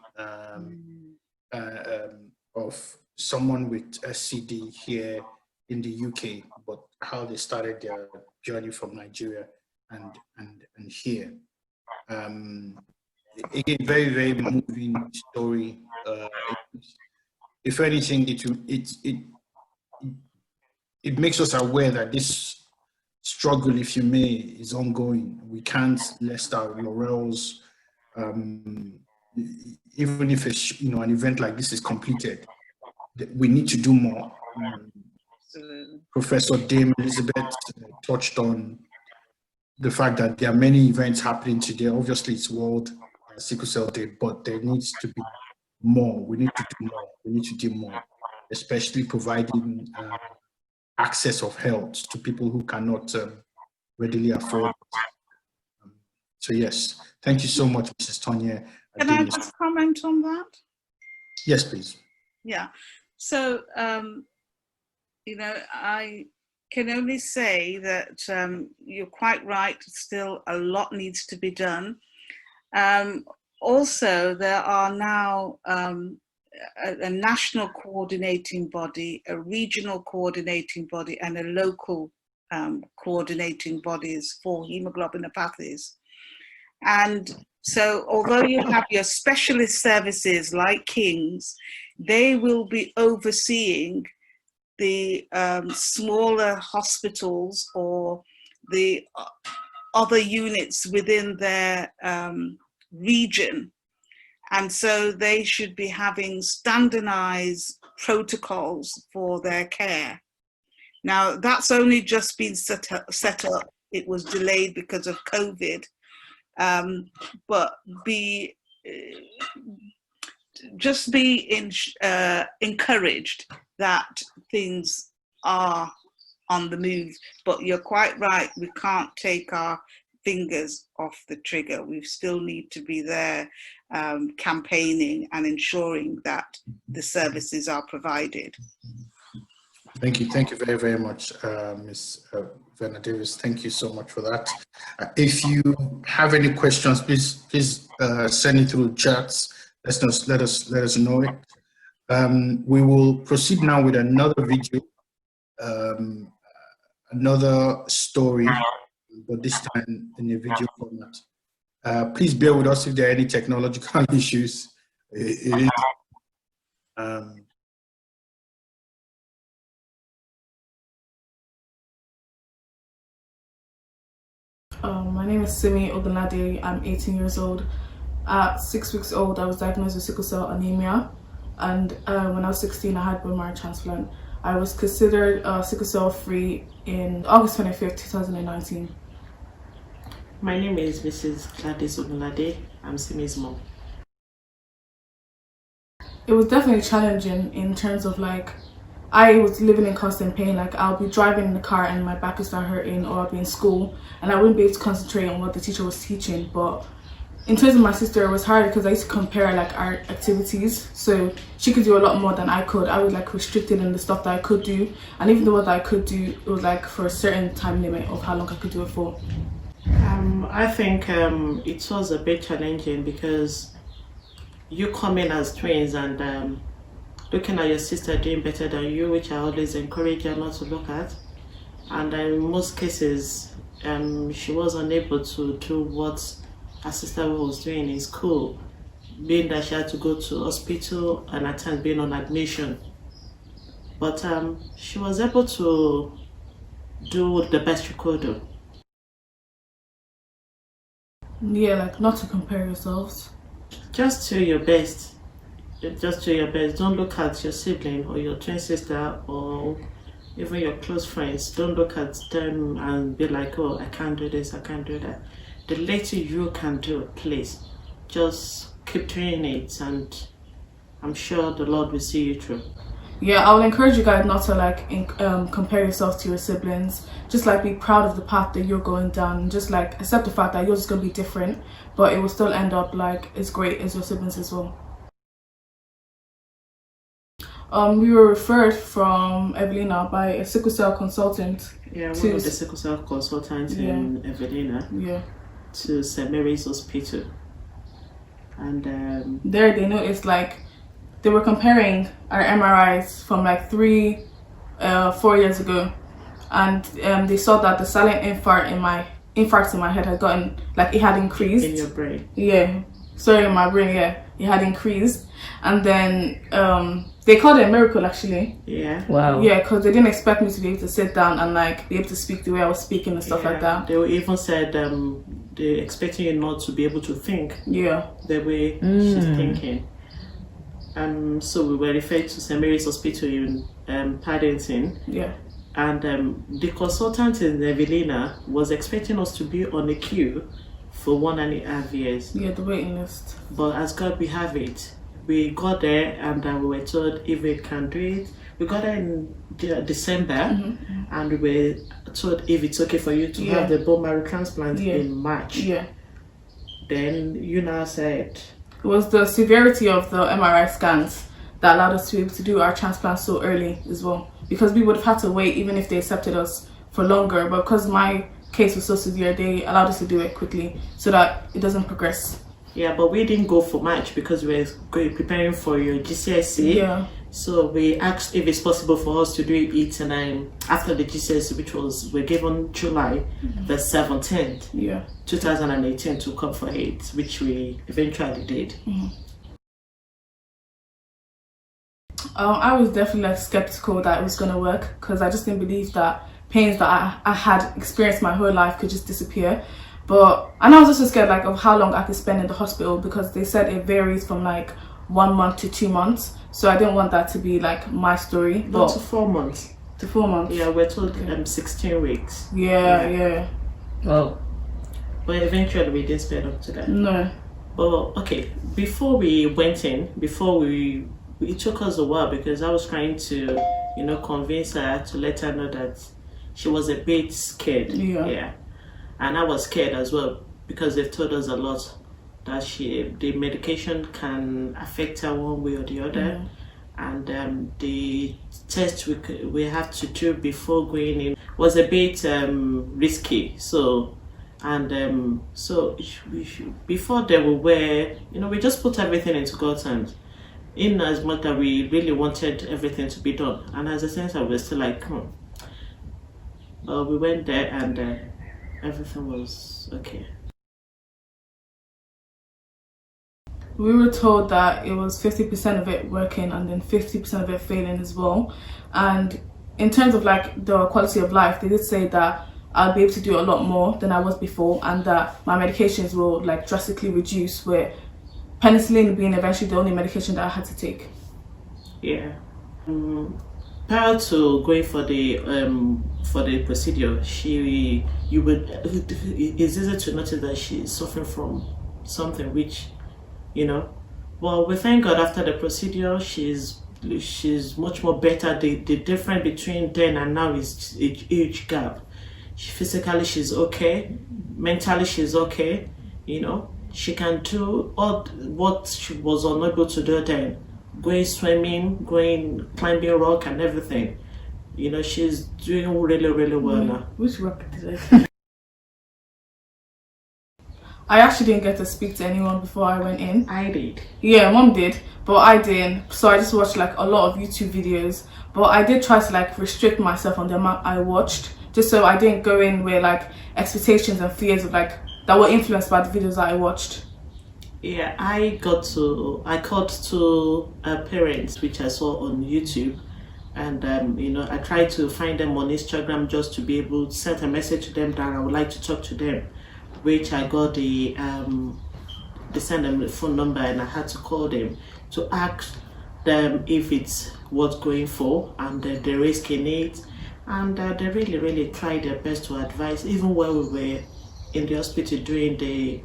of someone with SCD here in the UK, but how they started their journey from Nigeria and here. Again, very moving story. if anything, it makes us aware that this struggle, if you may, is ongoing. We can't rest our laurels. Even if it's, an event like this is completed, we need to do more. Professor Dame Elizabeth touched on the fact that there are many events happening today. Obviously, it's World Sickle Cell Day, but there needs to be more. We need to do more. We need to do more, especially providing access of health to people who cannot readily afford it. So yes, thank you so much, Mrs. Tonya. Can I just comment on that? Yes, please. Yeah. So, I can only say that you're quite right. Still, a lot needs to be done. Also, there are now a national coordinating body, a regional coordinating body, and a local coordinating bodies for hemoglobinopathies. And so, although you have your specialist services like King's, they will be overseeing the smaller hospitals or the other units within their region. And so they should be having standardized protocols for their care. Now, that's only just been set up. It was delayed because of COVID, but just be encouraged that things are on the move. But you're quite right, we can't take our fingers off the trigger. We still need to be there campaigning and ensuring that the services are provided. Thank you very, very much, Ms. Verna Davis. Thank you so much for that. If you have any questions, please send it through chats. Let us know it. We will proceed now with another video, another story, but this time in a video format. Please bear with us if there are any technological issues. It is. My name is Simmie Gladys Ogunlade. I'm 18 years old. At 6 weeks old, I was diagnosed with sickle cell anemia, and when I was 16, I had bone marrow transplant. I was considered sickle cell free in August 25th, 2019. My name is Mrs. Gladys Ogunlade. I'm Simmie's mom. It was definitely challenging in terms of I was living in constant pain. I'll be driving in the car and my back would start hurting, or I'll be in school and I wouldn't be able to concentrate on what the teacher was teaching. But in terms of my sister, it was hard because I used to compare our activities. So she could do a lot more than I could. I was restricted in the stuff that I could do, and even the what I could do, it was for a certain time limit of how long I could do it for. I think it was a bit challenging because you come in as twins and looking at your sister doing better than you, which I always encourage her not to look at. And in most cases, she was unable to do what her sister was doing in school, being that she had to go to hospital and at times being on admission. But she was able to do the best she could do. Yeah, not to compare yourselves. Just do your best. Just do your best. Don't look at your sibling or your twin sister or even your close friends. Don't look at them and be like, oh, I can't do this, I can't do that. The little you can do, please, just keep doing it, and I'm sure the Lord will see you through. Yeah, I would encourage you guys not to compare yourself to your siblings. Just be proud of the path that you're going down, and just accept the fact that yours is going to be different, but it will still end up as great as your siblings as well. We were referred from Evelina by a sickle cell consultant. Yeah, one of the sickle cell consultants in Evelina. Yeah. To St. Mary's Hospital. And there they noticed they were comparing our MRIs from 4 years ago, and they saw that the silent infarcts in my head had gotten it had increased. In your brain? Yeah, sorry, in my brain. Yeah, it had increased, and then They called it a miracle, actually. Yeah. Wow. Yeah, because they didn't expect me to be able to sit down and like be able to speak the way I was speaking and stuff like that. They even said they're expecting you not to be able to think Yeah. the way she's thinking. So we were referred to St. Mary's Hospital in Paddington. Yeah. And the consultant in Evelina was expecting us to be on a queue for 1.5 years. Yeah, the waiting list. But as God we have it, we got there and we were told if we can do it. We got there in December and we were told if it's okay for you to have the bone marrow transplant in March. Yeah. Then you now said... It was the severity of the MRI scans that allowed us to be able to do our transplant so early as well. Because we would have had to wait even if they accepted us for longer. But because my case was so severe, they allowed us to do it quickly so that it doesn't progress. Yeah, but we didn't go for March because we were preparing for your GCSE. Yeah. So we asked if it's possible for us to do it after the GCSE, which we're given July the 17th, 2018 to come for it, which we eventually did. I was definitely like skeptical that it was going to work because I just didn't believe that pains that I had experienced my whole life could just disappear. And I was also scared like of how long I could spend in the hospital because they said it varies from like 1 month to 2 months. So I didn't want that to be like my story. But to 4 months. To 4 months. Yeah, we're told 16 weeks. Yeah. Well, but eventually we didn't spend up to that. No. But okay, before we went in, it took us a while because I was trying to, convince her to let her know that she was a bit scared. Yeah. And I was scared as well because they've told us a lot that the medication can affect her one way or the other. And the test we have to do before going in was a bit risky. So before then we just put everything into God's hands. In as much that we really wanted everything to be done. And as a sense, I was still like, But we went there and everything was okay. We were told that it was 50% of it working and then 50% of it failing as well. And in terms of like the quality of life, they did say that I'll be able to do a lot more than I was before and that my medications will like drastically reduce, where penicillin being eventually the only medication that I had to take. Yeah. Prior to going for the procedure, it's easy to notice that she's suffering from something which, well, we thank God after the procedure, she's much more better. The difference between then and now is a huge gap. Physically, she's okay. Mentally, she's okay. She can do all what she was unable to do then. Going swimming, climbing rock and everything. She's doing really, really well now. Which rock did I I actually didn't get to speak to anyone before I went in. I did. Yeah, Mom did, but I didn't. So I just watched like a lot of YouTube videos. But I did try to like restrict myself on the amount I watched, just so I didn't go in with like expectations and fears of like that were influenced by the videos that I watched. Yeah, I called two parents which I saw on YouTube, and I tried to find them on Instagram just to be able to send a message to them that I would like to talk to them, which I got they sent them the phone number and I had to call them to ask them if it's worth going for and the risk in it, and they really, really tried their best to advise. Even while we were in the hospital doing the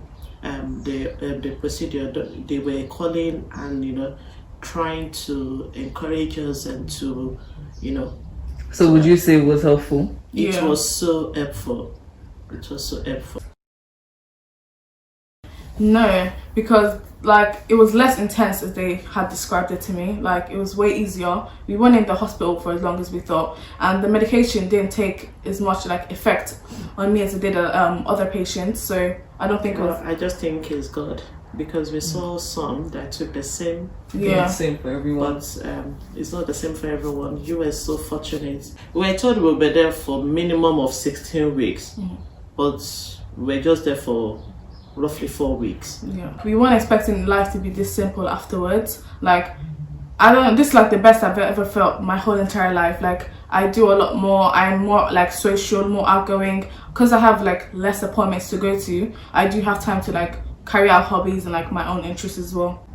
procedure, they were calling and trying to encourage us and to So would you say it was helpful? It was so helpful. It was so helpful. No, because like it was less intense as they had described it to me. Like it was way easier. We weren't in the hospital for as long as we thought, and the medication didn't take as much like effect on me as it did other patients. So I don't think it was. I just think it's God, because we saw some that took the same. Yeah, same for everyone. But it's not the same for everyone. You were so fortunate. We were told we were there for minimum of 16 weeks, but we were just there for roughly 4 weeks. Yeah, we weren't expecting life to be this simple afterwards. Like I don't know, this is like the best I've ever felt my whole entire life. Like I do a lot more, I'm more like social, more outgoing, because I have like less appointments to go to. I do have time to like carry out hobbies and like my own interests as well.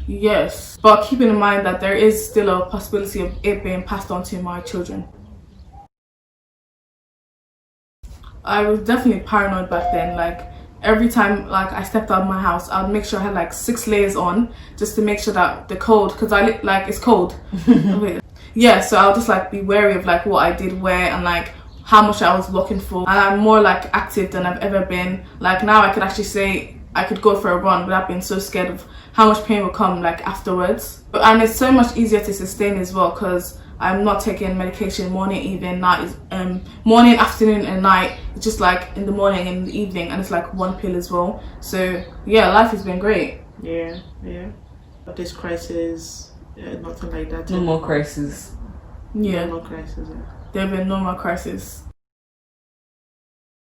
Yes, but keeping in mind that there is still a possibility of it being passed on to my children. I was definitely paranoid back then. Like every time like I stepped out of my house, I'd make sure I had like 6 layers on just to make sure that the cold, because I like it's cold. Yeah, so I'll just like be wary of like what I did wear and like how much I was looking for. And I'm more like active than I've ever been. Like now I could actually say I could go for a run without being so scared of how much pain will come like afterwards. And it's so much easier to sustain as well because I'm not taking medication morning, evening, night, morning, afternoon and night. It's just like in the morning and in the evening, and it's like one pill as well. So yeah, life has been great. Yeah. But this crisis, nothing like that. No more crisis. Yeah. No more crisis. Yeah. There have been no more crisis.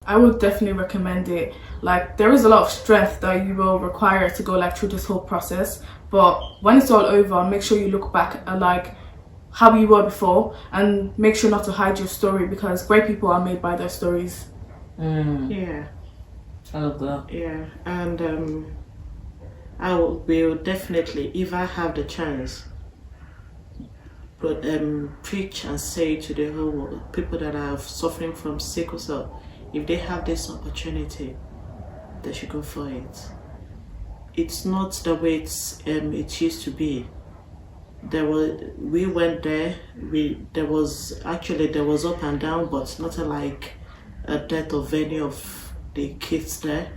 I would definitely recommend it. Like there is a lot of strength that you will require to go like through this whole process, but when it's all over, make sure you look back at like how you were before and make sure not to hide your story, because great people are made by their stories. Yeah. I love that. Yeah, and I will definitely, if I have the chance, but preach and say to the whole world, people that are suffering from sickle cell, if they have this opportunity, they should go for it. It's not the way it used to be. We went there. There was up and down, but nothing like a death of any of the kids there.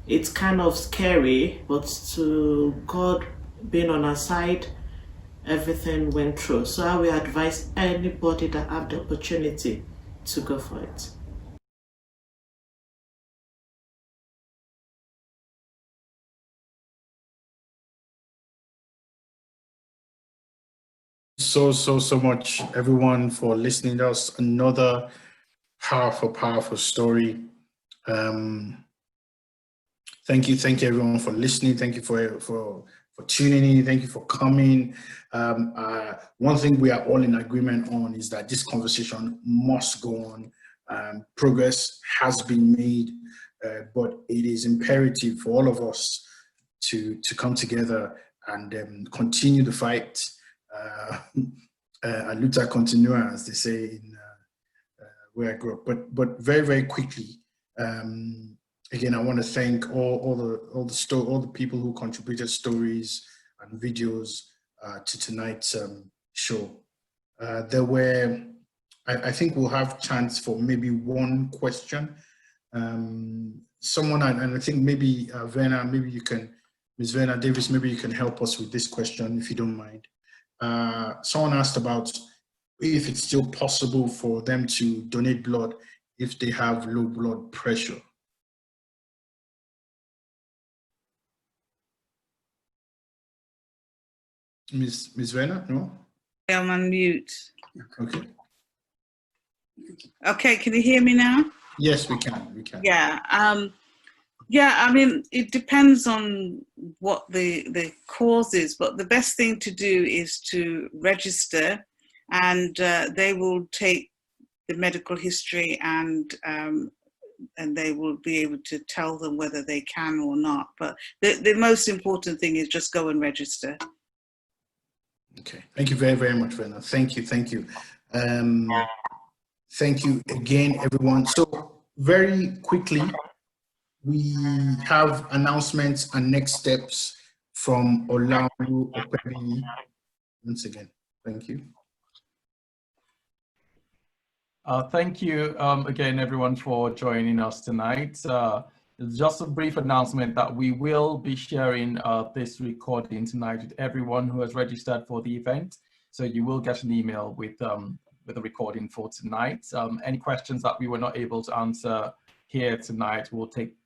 It's kind of scary, but to God being on our side, everything went through. So I will advise anybody that have the opportunity to go for it. So much, everyone, for listening to us. Another powerful story. Thank you everyone for listening. Thank you for tuning in. Thank you for coming. One thing we are all in agreement on is that this conversation must go on. Progress has been made, but it is imperative for all of us to come together and continue the fight. A luta continua, as they say in where I grew up. But very quickly, again, I want to thank all the people who contributed stories and videos to tonight's show. There were, I think we'll have chance for maybe one question. Someone, and I think maybe Verna, Ms. Verna Davis, maybe you can help us with this question if you don't mind. Someone asked about if it's still possible for them to donate blood if they have low blood pressure. Ms. Verna, no? I'm on mute. Okay. Okay, can you hear me now? Yes, we can. Yeah. Yeah, I mean, it depends on what the cause is, but the best thing to do is to register, and they will take the medical history and they will be able to tell them whether they can or not. But the most important thing is just go and register. Okay, thank you very much, Verna. Thank you. Thank you again, everyone. So very quickly, we have announcements and next steps from Olamide Opebi. Once again, thank you. Thank you again, everyone, for joining us tonight. Just a brief announcement that we will be sharing this recording tonight with everyone who has registered for the event. So you will get an email with a recording for tonight. Any questions that we were not able to answer here tonight, we'll take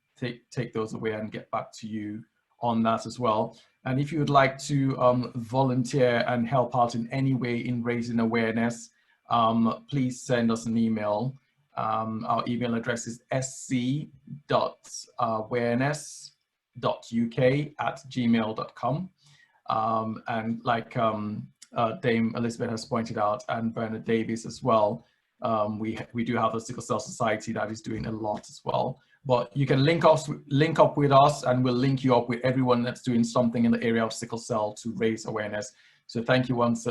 those away and get back to you on that as well. And if you would like to volunteer and help out in any way in raising awareness, please send us an email. Our email address is sc.awareness sicklecellwareness.uk@gmail.com. And like Dame Elizabeth has pointed out, and Verna Davis as well, we do have a Sickle Cell Society that is doing a lot as well. But you can link up with us, and we'll link you up with everyone that's doing something in the area of sickle cell to raise awareness. So thank you once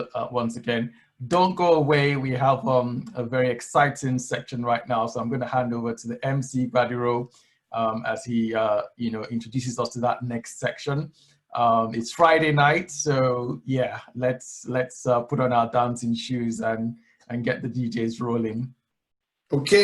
again. Don't go away. We have a very exciting section right now. So I'm going to hand over to the MC Badiro as he introduces us to that next section. It's Friday night, so yeah, let's put on our dancing shoes and get the DJs rolling. Okay,